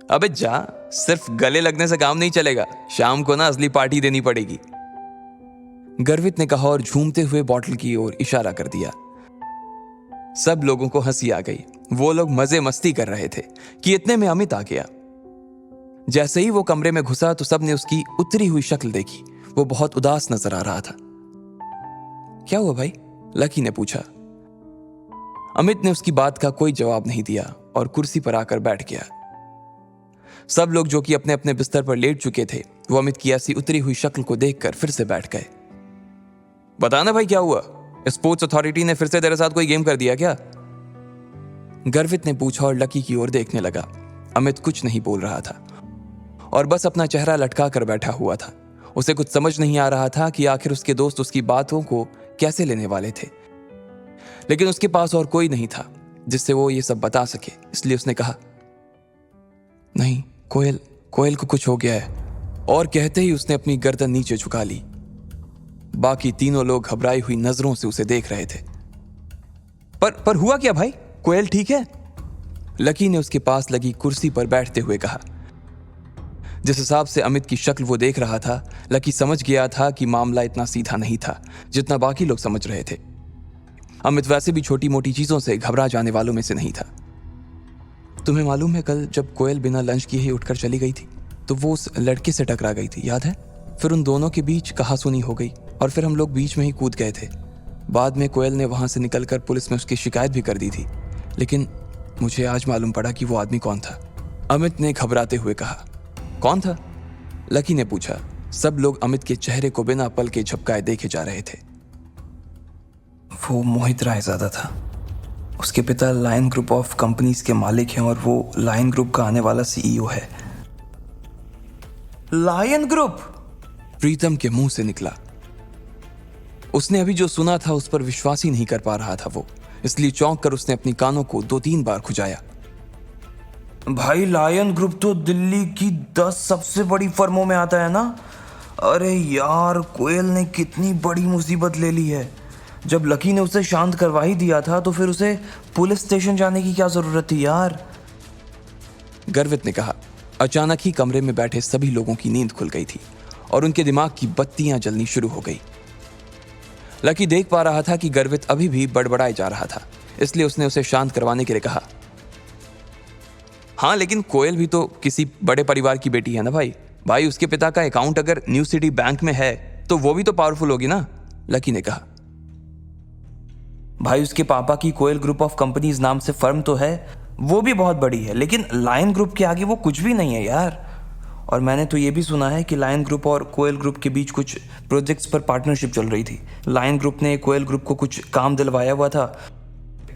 अबे जा, सिर्फ गले लगने से काम नहीं चलेगा, शाम को ना असली पार्टी देनी पड़ेगी, गर्वित ने कहा और झूमते हुए बॉटल की ओर इशारा कर दिया। सब लोगों को हंसी आ गई। वो लोग मजे मस्ती कर रहे थे कि इतने में अमित आ गया। जैसे ही वो कमरे में घुसा तो सबने उसकी उतरी हुई शक्ल देखी। वो बहुत उदास नजर आ रहा था। क्या हुआ भाई? लकी ने पूछा। अमित ने उसकी बात का कोई जवाब नहीं दिया और कुर्सी पर आकर बैठ गया। सब लोग जो कि अपने अपने बिस्तर पर लेट चुके थे वो अमित की ऐसी उतरी हुई शक्ल को देखकर फिर से बैठ गए। बताना भाई क्या हुआ? स्पोर्ट्स अथॉरिटी ने फिर से तेरे साथ कोई गेम कर दिया क्या? गर्वित ने पूछा और लकी की ओर देखने लगा। अमित कुछ नहीं बोल रहा था और बस अपना चेहरा लटका कर बैठा हुआ था। उसे कुछ समझ नहीं आ रहा था कि आखिर उसके दोस्त उसकी बातों को कैसे लेने वाले थे, लेकिन उसके पास और कोई नहीं था जिससे वो ये सब बता सके, इसलिए उसने कहा, नहीं कोयल को कुछ हो गया है। और कहते ही उसने अपनी गर्दन नीचे झुका ली। बाकी तीनों लोग घबराई हुई नजरों से उसे देख रहे थे। पर हुआ क्या भाई? कोयल ठीक है? लकी ने उसके पास लगी कुर्सी पर बैठते हुए कहा। जिस हिसाब से अमित की शक्ल वो देख रहा था, लकी समझ गया था कि मामला इतना सीधा नहीं था जितना बाकी लोग समझ रहे थे। अमित वैसे भी छोटी मोटी चीजों से घबरा जाने वालों में से नहीं था। तुम्हें मालूम है कल जब कोयल बिना लंच किए ही उठकर चली गई थी तो वो उस लड़के से टकरा गई थी, याद है? फिर उन दोनों के बीच कहासुनी हो गई और फिर हम लोग बीच में ही कूद गए थे। बाद में कोयल ने वहां से निकलकर पुलिस में उसकी शिकायत भी कर दी थी, लेकिन मुझे आज मालूम पड़ा कि वो आदमी कौन था। अमित ने घबराते हुए कहा। कौन था? लकी ने पूछा। सब लोग अमित के चेहरे को बिना पल के झपकाए देखे जा रहे थे। वो मोहित रायज़ादा था। उसके पिता लायन ग्रुप ऑफ कंपनीज के मालिक हैं और वो लायन ग्रुप का आने वाला सीईओ है। Lion group? प्रीतम के मुंह से निकला। उसने अभी जो सुना था उस पर विश्वास ही नहीं कर पा रहा था वो, इसलिए चौंक कर उसने अपनी कानों को 2-3 बार खुजाया। भाई लायन ग्रुप तो दिल्ली की 10 सबसे बड़ी फर्मों में आता है ना। अरे यार, कोयल ने कितनी बड़ी मुसीबत ले ली है। जब लकी ने उसे शांत करवा ही दिया था तो फिर उसे पुलिस स्टेशन जाने की क्या जरूरत थी यार। गर्वित ने कहा। अचानक ही कमरे में बैठे सभी लोगों की नींद खुल गई थी और उनके दिमाग की बत्तियां जलनी शुरू हो गई। लकी देख पा रहा था कि गर्वित अभी भी बड़बड़ाए जा रहा था, इसलिए उसने उसे शांत करवाने के लिए कहा, हाँ लेकिन कोयल भी तो किसी बड़े परिवार की बेटी है ना भाई उसके पिता का अकाउंट अगर न्यू सिटी बैंक में है तो वो भी तो पावरफुल होगी ना, लकी ने कहा। भाई उसके पापा की कोयल ग्रुप ऑफ कंपनीज नाम से फर्म तो है, वो भी बहुत बड़ी है, लेकिन लायन ग्रुप के आगे वो कुछ भी नहीं है यार। और मैंने तो ये भी सुना है कि लायन ग्रुप और कोयल ग्रुप के बीच कुछ प्रोजेक्ट्स पर पार्टनरशिप चल रही थी। लायन ग्रुप ने कोयल ग्रुप को कुछ काम दिलवाया हुआ था,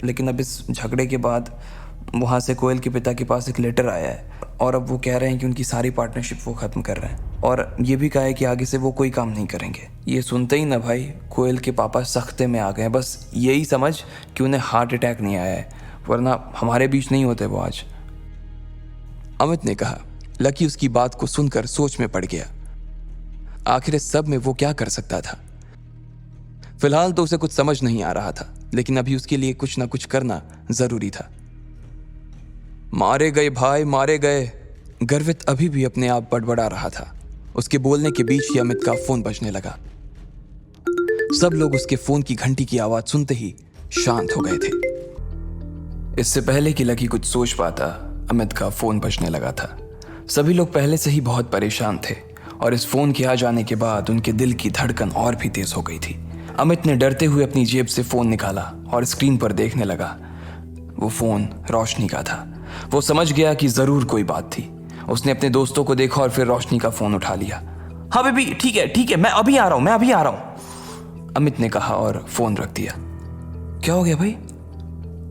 लेकिन अब इस झगड़े के बाद वहाँ से कोयल के पिता के पास एक लेटर आया है और अब वो कह रहे हैं कि उनकी सारी पार्टनरशिप वो ख़त्म कर रहे हैं और ये भी कहा है कि आगे से वो कोई काम नहीं करेंगे। ये सुनते ही ना भाई कोयल के पापा सख्ते में आ गए। बस यही समझ कि उन्हें हार्ट अटैक नहीं आया है, वरना हमारे बीच नहीं होते वो आज। अमित ने कहा। लकी उसकी बात को सुनकर सोच में पड़ गया। आखिर इस सब में वो क्या कर सकता था। फिलहाल तो उसे कुछ समझ नहीं आ रहा था, लेकिन अभी उसके लिए कुछ ना कुछ करना जरूरी था। मारे गए भाई, मारे गए। गर्वित अभी भी अपने आप बड़बड़ा रहा था। उसके बोलने के बीच ही अमित का फोन बजने लगा। सब लोग उसके फोन की घंटी की आवाज सुनते ही शांत हो गए थे। इससे पहले कि लकी कुछ सोच पाता, अमित का फोन बजने लगा था। सभी लोग पहले से ही बहुत परेशान थे और इस फोन के आ जाने के बाद उनके दिल की धड़कन और भी तेज हो गई थी। अमित ने डरते हुए अपनी जेब से फोन निकाला और स्क्रीन पर देखने लगा। वो फोन रोशनी का था। वो समझ गया कि जरूर कोई बात थी। उसने अपने दोस्तों को देखा और फिर रोशनी का फोन उठा लिया। हाँ बेबी, ठीक है, मैं अभी आ रहा हूँ, अमित ने कहा और फोन रख दिया। क्या हो गया भाई?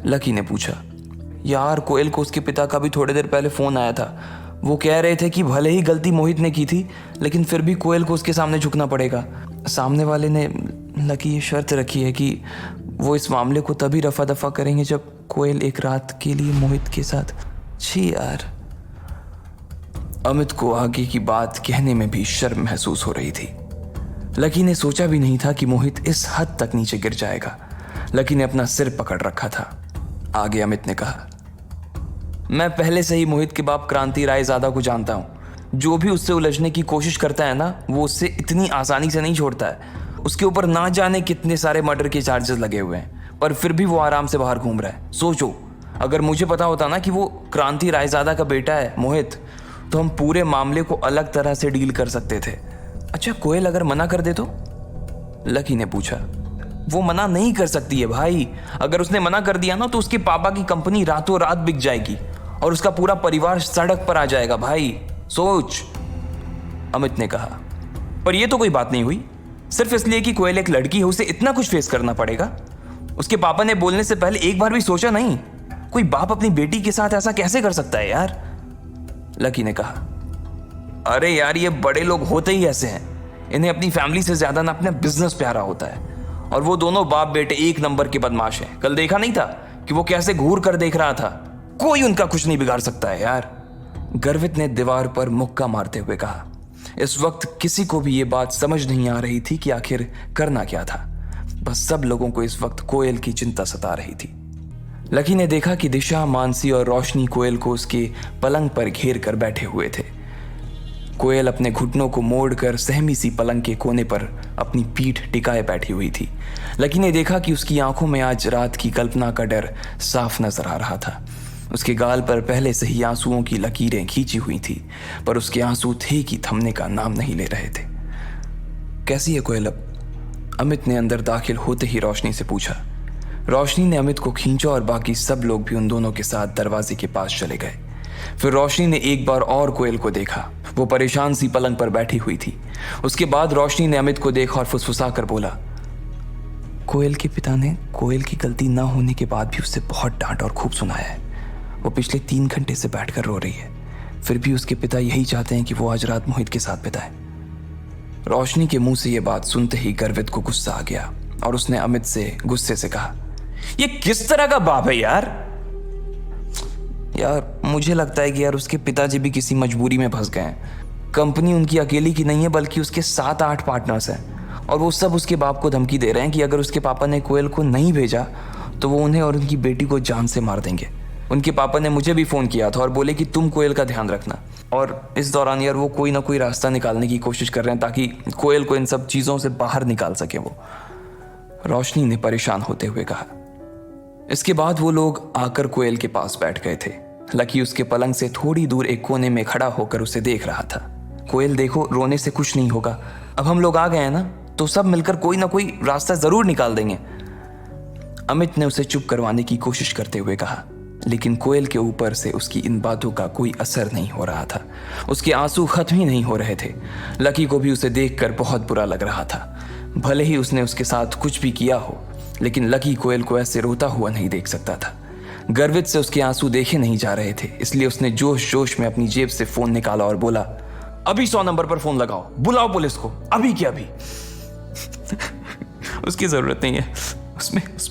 लकी ने पूछा। यार कोयल को उसके पिता का भी थोड़ी देर पहले फोन आया था। वो कह रहे थे कि भले ही गलती मोहित ने की थी, लेकिन फिर भी कोयल को उसके सामने झुकना पड़ेगा। सामने वाले ने लकी ये शर्त रखी है कि वो इस मामले को तभी रफा दफा करेंगे जब कोयल एक रात के लिए मोहित के साथ। छी यार। अमित को आगे की बात कहने में भी शर्म महसूस हो रही थी। लकी ने सोचा भी नहीं था कि मोहित इस हद तक नीचे गिर जाएगा। लकी ने अपना सिर पकड़ रखा था। आगे अमित ने कहा, मैं पहले से ही मोहित के बाप क्रांति रायज़ादा को जानता हूँ। जो भी उससे उलझने की कोशिश करता है ना, वो उससे इतनी आसानी से नहीं छोड़ता है। उसके ऊपर ना जाने कितने सारे मर्डर के चार्जेस लगे हुए हैं, पर फिर भी वो आराम से बाहर घूम रहा है। सोचो, अगर मुझे पता होता ना कि वो क्रांति रायज़ादा का बेटा है मोहित, तो हम पूरे मामले को अलग तरह से डील कर सकते थे। अच्छा, कोयल अगर मना कर दे तो? लकी ने पूछा। वो मना नहीं कर सकती है भाई। अगर उसने मना कर दिया ना तो उसके पापा की कंपनी रातों रात बिक जाएगी और उसका पूरा परिवार सड़क पर आ जाएगा भाई। सोच, अमित ने कहा। पर यह तो कोई बात नहीं हुई। सिर्फ इसलिए कि कोयल एक लड़की है, उसे इतना कुछ फेस करना पड़ेगा? उसके पापा ने बोलने से पहले एक बार भी सोचा नहीं? कोई बाप अपनी बेटी के साथ ऐसा कैसे कर सकता है यार? लकी ने कहा। अरे यार, ये बड़े लोग होते ही ऐसे हैं। इन्हें अपनी फैमिली से ज्यादा ना अपना बिजनेस प्यारा होता है। और वो दोनों बाप बेटे एक नंबर के बदमाश हैं। कल देखा नहीं था कि वो कैसे घूर कर देख रहा था? कोई उनका कुछ नहीं बिगाड़ सकता है यार, गर्वित ने दीवार पर मुक्का मारते हुए कहा। इस वक्त किसी को भी ये बात समझ नहीं आ रही थी कि आखिर करना क्या था। बस सब लोगों को इस वक्त कोयल की चिंता सता रही थी। लकी ने देखा कि दिशा, मानसी और रोशनी कोयल को उसके पलंग पर घेर कर बैठे हुए थे। कोयल अपने घुटनों को मोड़कर सहमी सी पलंग के कोने पर अपनी पीठ टिकाए बैठी हुई थी। लकी ने देखा कि उसकी आंखों में आज रात की कल्पना का डर साफ नजर आ रहा था। उसके गाल पर पहले से ही आंसुओं की लकीरें खींची हुई थी, पर उसके आंसू थे कि थमने का नाम नहीं ले रहे थे। कैसी है कोयल अब? अमित ने अंदर दाखिल होते ही रोशनी से पूछा। रोशनी ने अमित को खींचा और बाकी सब लोग भी उन दोनों के साथ दरवाजे के पास चले गए। फिर रोशनी ने एक बार और कोयल को देखा। वो परेशान सी पलंग पर बैठी हुई थी। उसके बाद रोशनी ने अमित को देखा और फुसफुसा कर बोला, कोयल के पिता ने कोयल की गलती ना होने के बाद भी उससे बहुत डांट और खूब सुनाया है। वो पिछले 3 घंटे से बैठकर रो रही है, फिर भी उसके पिता यही चाहते हैं कि वो आज रात मोहित के साथ बिताए। रोशनी के मुंह से ये बात सुनते ही गर्वित को गुस्सा आ गया और उसने अमित से गुस्से से कहा, ये किस तरह का बाप है यार? यार मुझे लगता है कि यार उसके पिताजी भी किसी मजबूरी में फंस गए हैं। कंपनी उनकी अकेली की नहीं है, बल्कि उसके 7-8 पार्टनर्स हैं और वो सब उसके बाप को धमकी दे रहे हैं कि अगर उसके पापा ने कोयल को नहीं भेजा तो वो उन्हें और उनकी बेटी को जान से मार देंगे। उनके पापा ने मुझे भी फ़ोन किया था और बोले कि तुम कोयल का ध्यान रखना, और इस दौरान यार वो कोई ना कोई रास्ता निकालने की कोशिश कर रहे हैं ताकि कोयल को इन सब चीज़ों से बाहर निकाल सके वो। रोशनी ने परेशान होते हुए कहा। इसके बाद वो लोग आकर कोयल के पास बैठ गए थे। लकी उसके पलंग से थोड़ी दूर एक कोने में खड़ा होकर उसे देख रहा था। कोयल देखो, रोने से कुछ नहीं होगा, अब हम लोग आ गए हैं ना, तो सब मिलकर कोई ना कोई रास्ता जरूर निकाल देंगे। अमित ने उसे चुप करवाने की कोशिश करते हुए कहा, लेकिन कोयल के ऊपर से उसकी इन बातों का कोई असर नहीं हो रहा था। उसके आंसू खत्म ही नहीं हो रहे थे। लकी को भी उसे देखकर बहुत बुरा लग रहा था। भले ही उसने उसके साथ कुछ भी किया हो, लेकिन लकी कोयल को ऐसे रोता हुआ नहीं देख सकता था। गर्वित से उसके आंसू देखे नहीं जा रहे थे, इसलिए उसने जोश जोश में अपनी जेब से फोन निकाला और बोला, अभी 100 नंबर पर फोन लगाओ, बुलाओ पुलिस को, अभी क्या अभी। उसकी जरूरत नहीं है,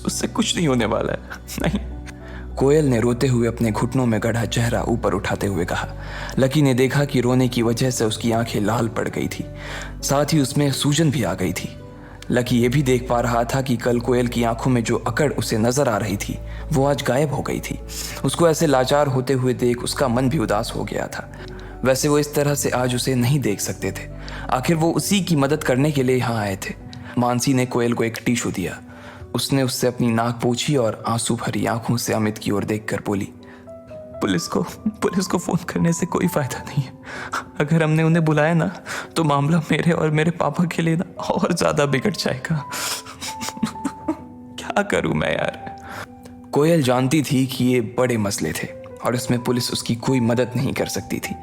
उससे कुछ नहीं होने वाला है, नहीं। कोयल ने रोते हुए अपने घुटनों में गढ़ा चेहरा ऊपर उठाते हुए कहा। लकी ने देखा कि रोने की वजह से उसकी आंखें लाल पड़ गई थी, साथ ही उसमें सूजन भी आ गई थी। लकी ये भी देख पा रहा था कि कल कोयल की आंखों में जो अकड़ उसे नजर आ रही थी वो आज गायब हो गई थी। उसको ऐसे लाचार होते हुए देख उसका मन भी उदास हो गया था। वैसे वो इस तरह से आज उसे नहीं देख सकते थे, आखिर वो उसी की मदद करने के लिए यहाँ आए थे। मानसी ने कोयल को एक टिश्यू दिया। उसने उससे अपनी नाक पोंछी और आंसू भरी आंखों से अमित की ओर देखकर बोली, पुलिस को फोन करने से कोई फायदा नहीं है। अगर हमने उन्हें बुलाया ना तो मामला मेरे और मेरे पापा के लिए ना और ज्यादा बिगड़ जाएगा। क्या करूं मैं यार। कोयल जानती थी कि ये बड़े मसले थे और इसमें पुलिस उसकी कोई मदद नहीं कर सकती थी।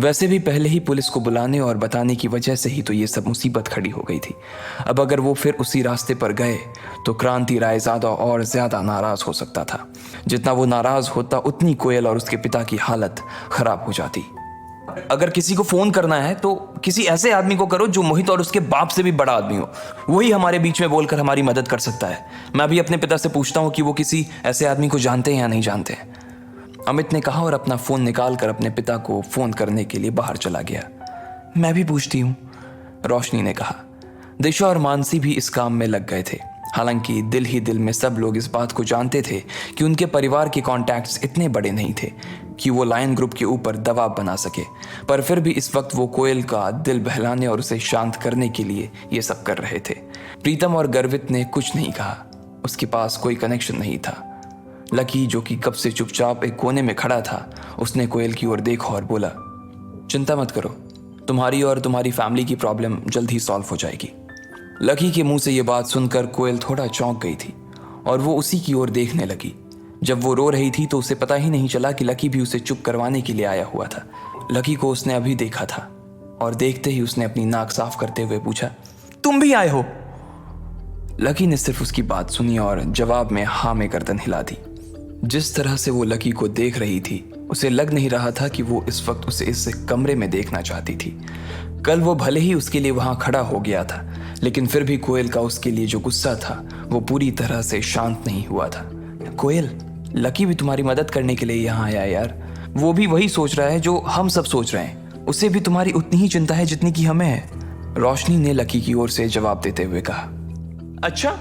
वैसे भी पहले ही पुलिस को बुलाने और बताने की वजह से ही तो ये सब मुसीबत खड़ी हो गई थी। अब अगर वो फिर उसी रास्ते पर गए तो क्रांति रायजादा और ज़्यादा नाराज़ हो सकता था। जितना वो नाराज़ होता उतनी कोयल और उसके पिता की हालत ख़राब हो जाती। अगर किसी को फोन करना है तो किसी ऐसे आदमी को करो जो मोहित और उसके बाप से भी बड़ा आदमी हो। वही हमारे बीच में बोलकर हमारी मदद कर सकता है। मैं अभी अपने पिता से पूछता हूँ कि वो किसी ऐसे आदमी को जानते हैं या नहीं जानते हैं, अमित ने कहा और अपना फ़ोन निकालकर अपने पिता को फ़ोन करने के लिए बाहर चला गया। मैं भी पूछती हूँ, रोशनी ने कहा। दिशा और मानसी भी इस काम में लग गए थे। हालांकि दिल ही दिल में सब लोग इस बात को जानते थे कि उनके परिवार के कॉन्टैक्ट्स इतने बड़े नहीं थे कि वो लायन ग्रुप के ऊपर दबाव बना सके, पर फिर भी इस वक्त वो कोयल का दिल बहलाने और उसे शांत करने के लिए ये सब कर रहे थे। प्रीतम और गर्वित ने कुछ नहीं कहा, उसके पास कोई कनेक्शन नहीं था। लकी, जो कि कब से चुपचाप एक कोने में खड़ा था, उसने कोयल की ओर देखा और बोला, चिंता मत करो, तुम्हारी और तुम्हारी फैमिली की प्रॉब्लम जल्द ही सॉल्व हो जाएगी। लकी के मुंह से ये बात सुनकर कोयल थोड़ा चौंक गई थी और वो उसी की ओर देखने लगी। जब वो रो रही थी तो उसे पता ही नहीं चला कि लकी भी उसे चुप करवाने के लिए आया हुआ था। लकी को उसने अभी देखा था और देखते ही उसने अपनी नाक साफ करते हुए पूछा, तुम भी आए हो? लकी ने सिर्फ उसकी बात सुनी और जवाब में हाँ में गर्दन हिला दी। जिस तरह से वो लकी को देख रही थी उसे लग नहीं रहा था कि वो इस वक्त उसे इस कमरे में देखना चाहती थी। कल वो भले ही उसके लिए वहां खड़ा हो गया था, लेकिन फिर भी कोयल का उसके लिए जो गुस्सा था वो पूरी तरह से शांत नहीं हुआ था। कोयल, लकी भी तुम्हारी मदद करने के लिए यहाँ आया है यार। वो भी वही सोच रहा है जो हम सब सोच रहे हैं। उसे भी तुम्हारी उतनी ही चिंता है जितनी कि हमें है, रोशनी ने लकी की ओर से जवाब देते हुए कहा। अच्छा,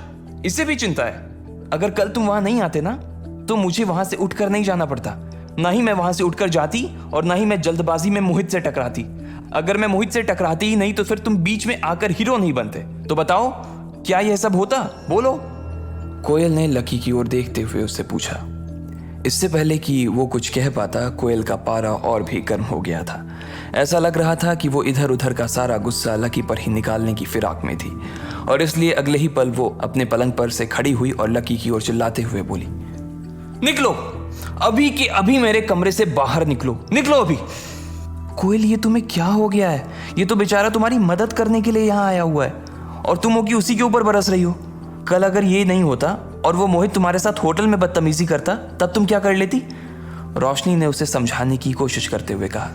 इसे भी चिंता है? अगर कल तुम वहां नहीं आते ना तो मुझे वहां से उठकर नहीं जाना पड़ता। ना ही मैं वहां से उठकर जाती और ना ही मैं जल्दबाजी में मोहित से टकराती। अगर मैं मोहित से टकराती ही नहीं तो फिर तुम बीच में आकर हीरो नहीं बनते। तो बताओ, क्या यह सब होता? बोलो। कोयल ने लकी की ओर देखते हुए उससे पूछा। इससे पहले कि वो कुछ कह पाता, कोयल का पारा और भी गर्म हो गया था। ऐसा लग रहा था कि वो इधर उधर का सारा गुस्सा लकी पर ही निकालने की फिराक में थी और इसलिए अगले ही पल वो अपने पलंग पर से खड़ी हुई और लकी की ओर चिल्लाते हुए बोली, निकलो, अभी के अभी मेरे कमरे से बाहर निकलो, निकलो अभी। कोयल, ये तुम्हें क्या हो गया है? ये तो बेचारा तुम्हारी मदद करने के लिए यहाँ आया हुआ है और तुम हो कि उसी के ऊपर बरस रही हो। कल अगर ये नहीं होता और वो मोहित तुम्हारे साथ होटल में बदतमीजी करता, तब तुम क्या कर लेती? रोशनी ने उसे समझाने की कोशिश करते हुए कहा।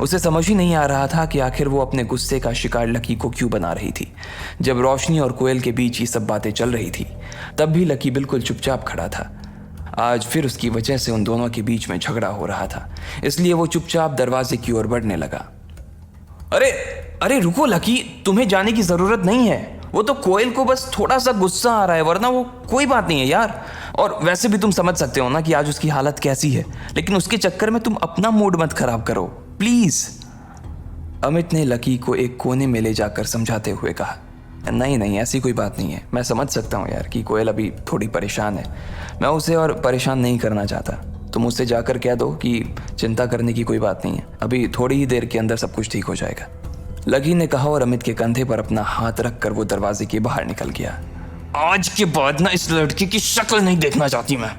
उसे समझ ही नहीं आ रहा था कि आखिर वो अपने गुस्से का शिकार लकी को क्यों बना रही थी। जब रोशनी और कोयल के बीच ये सब बातें चल रही थी, तब भी लकी बिल्कुल चुपचाप खड़ा था। आज फिर उसकी वजह से उन दोनों के बीच में झगड़ा हो रहा था, इसलिए वो चुपचाप दरवाजे की ओर बढ़ने लगा। अरे अरे रुको लकी, तुम्हें जाने की जरूरत नहीं है। वो तो कोयल को बस थोड़ा सा गुस्सा आ रहा है, वरना वो कोई बात नहीं है यार। और वैसे भी तुम समझ सकते हो ना कि आज उसकी हालत कैसी है, लेकिन उसके चक्कर में तुम अपना मूड मत खराब करो प्लीज। अमित ने लकी को एक कोने में ले जाकर समझाते हुए कहा, नहीं नहीं ऐसी कोई बात नहीं है, मैं समझ सकता हूँ यार कि कोयल अभी थोड़ी परेशान है। मैं उसे और परेशान नहीं करना चाहता। तुम उससे जाकर कह दो कि चिंता करने की कोई बात नहीं है, अभी थोड़ी ही देर के अंदर सब कुछ ठीक हो जाएगा, लकी ने कहा और अमित के कंधे पर अपना हाथ रखकर वो दरवाजे के बाहर निकल गया। आज के बाद ना इस लड़की की शक्ल नहीं देखना चाहती मैं,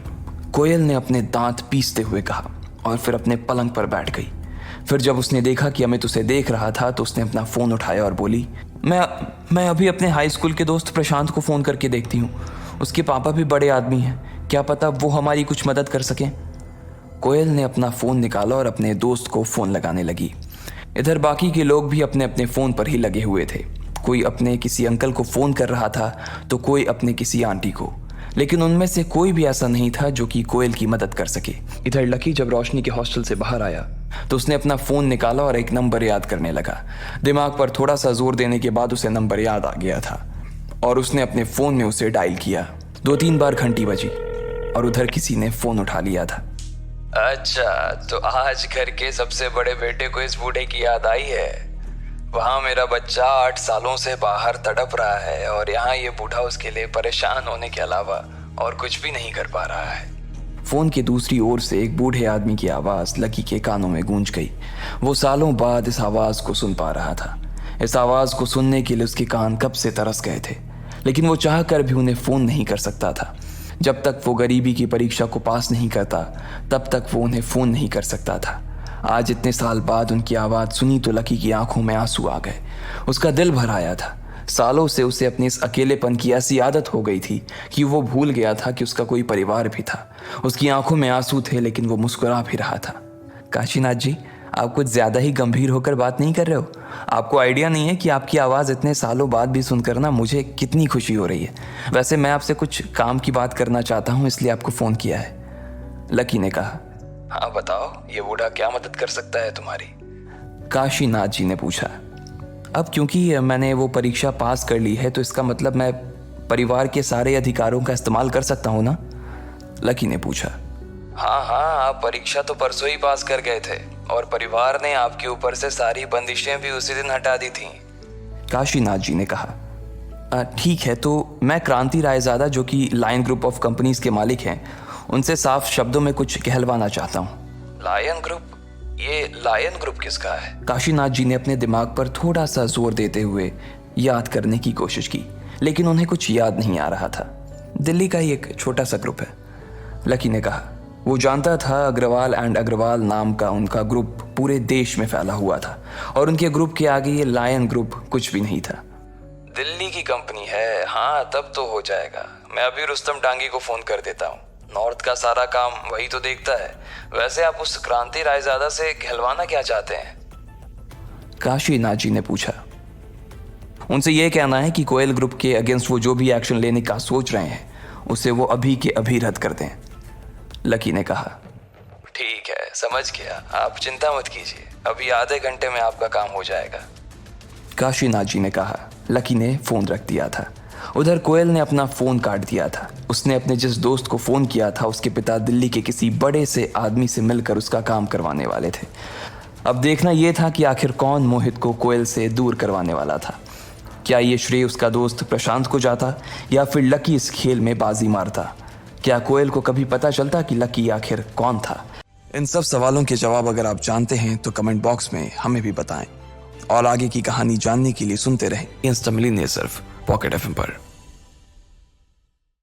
कोयल ने अपने दांत पीसते हुए कहा और फिर अपने पलंग पर बैठ गई। फिर जब उसने देखा कि अमित उसे देख रहा था तो उसने अपना फ़ोन उठाया और बोली, मैं अभी अपने हाई स्कूल के दोस्त प्रशांत को फ़ोन करके देखती हूँ। उसके पापा भी बड़े आदमी हैं, क्या पता वो हमारी कुछ मदद कर सकें। कोयल ने अपना फ़ोन निकाला और अपने दोस्त को फ़ोन लगाने लगी। इधर बाकी के लोग भी अपने अपने फ़ोन पर ही लगे हुए थे। कोई अपने किसी अंकल को फ़ोन कर रहा था तो कोई अपने किसी आंटी को, लेकिन उनमें से कोई भी ऐसा नहीं था जो कि कोयल की मदद कर सके। इधर लकी जब रोशनी के हॉस्टल से बाहर आया तो उसने अपना फ़ोन निकाला और एक नंबर याद करने लगा। दिमाग पर थोड़ा सा जोर देने के बाद उसे नंबर याद आ गया था और उसने अपने फ़ोन में उसे डायल किया। 2-3 बार घंटी बजी और उधर किसी ने फ़ोन उठा लिया था। अच्छा, तो आज घर के सबसे बड़े बेटे को इस बूढ़े की याद आई है। वहाँ मेरा बच्चा 8 सालों से बाहर तड़प रहा है और यहाँ ये बूढ़ा उसके लिए परेशान होने के अलावा और कुछ भी नहीं कर पा रहा है। फ़ोन की दूसरी ओर से एक बूढ़े आदमी की आवाज़ लकी के कानों में गूंज गई। वो सालों बाद इस आवाज़ को सुन पा रहा था। इस आवाज़ को सुनने के लिए उसके कान कब से तरस गए थे, लेकिन वो चाह कर भी उन्हें फ़ोन नहीं कर सकता था। जब तक वो गरीबी की परीक्षा को पास नहीं करता, तब तक वो उन्हें फ़ोन नहीं कर सकता था। आज इतने साल बाद उनकी आवाज़ सुनी तो लकी की आंखों में आंसू आ गए। उसका दिल भर आया था। सालों से उसे अपने इस अकेलेपन की ऐसी आदत हो गई थी कि वो भूल गया था कि उसका कोई परिवार भी था। उसकी आंखों में आंसू थे, लेकिन वो मुस्कुरा भी रहा था। काशीनाथ जी, आप कुछ ज़्यादा ही गंभीर होकर बात नहीं कर रहे हो? आपको आइडिया नहीं है कि आपकी आवाज़ इतने सालों बाद भी सुनकर ना मुझे कितनी खुशी हो रही है। वैसे मैं आपसे कुछ काम की बात करना चाहता हूँ, इसलिए आपको फ़ोन किया है, लकी ने कहा। हाँ बताओ, ये बूढ़ा क्या मदद कर सकता है तुम्हारी? काशीनाथ जी ने पूछा। अब क्योंकि मैंने वो परीक्षा पास कर ली है तो इसका मतलब मैं परिवार के सारे अधिकारों का इस्तेमाल कर सकता हूँ ना, लकी ने पूछा। हाँ हाँ, आप परीक्षा तो परसों ही पास कर गए थे और परिवार ने आपके ऊपर से सारी बंदिशें भी उसी दिन हटा दी थीं, काशीनाथ जी ने कहा। ठीक है, तो मैं क्रांति रायज़ादा, जो कि लायन ग्रुप ऑफ कंपनीज के मालिक हैं, उनसे साफ शब्दों में कुछ कहलवाना चाहता हूँ। Lion group? ये लायन ग्रुप किसका है? काशीनाथ जी ने अपने दिमाग पर थोड़ा सा जोर देते हुए याद करने की कोशिश की, लेकिन उन्हें कुछ याद नहीं आ रहा था। दिल्ली का ही एक छोटा सा ग्रुप है, लकी ने कहा। वो जानता था अग्रवाल एंड अग्रवाल नाम का उनका ग्रुप पूरे देश में फैला हुआ था और उनके ग्रुप के आगे ये लायन ग्रुप कुछ भी नहीं था। दिल्ली की कंपनी है? हाँ, तब तो हो जाएगा। मैं अभी रुस्तम डांगी को फ़ोन कर देता हूँ, नॉर्थ का सारा काम वही तो देखता है। वैसे आप उस क्रांति रायज़ादा से कहलवाना क्या चाहते हैं? काशीनाथ जी ने पूछा। उनसे यह कहना है कि कोयल ग्रुप के अगेंस्ट वो जो भी एक्शन लेने का सोच रहे हैं, उसे वो अभी के अभी रद्द कर दें, लकी ने कहा। ठीक है, समझ गया, आप चिंता मत कीजिए, अभी आधे घंटे में आपका काम हो जाएगा, काशीनाथ जी ने कहा। लकी ने फ़ोन रख दिया था। उधर कोयल ने अपना फ़ोन काट दिया था। उसने अपने जिस दोस्त को फ़ोन किया था, उसके पिता दिल्ली के किसी बड़े से आदमी से मिलकर उसका काम करवाने वाले थे। अब देखना यह था कि आखिर कौन मोहित को कोयल से दूर करवाने वाला था। क्या ये श्रेय उसका दोस्त प्रशांत को जाता या फिर लकी इस खेल में बाजी मारता? क्या कोयल को कभी पता चलता कि लकी आखिर कौन था? इन सब सवालों के जवाब अगर आप जानते हैं तो कमेंट बॉक्स में हमें भी बताएं और आगे की कहानी जानने के लिए सुनते रहें इंस्टा मिलियनेयर सिर्फ पॉकेट एफएम पर।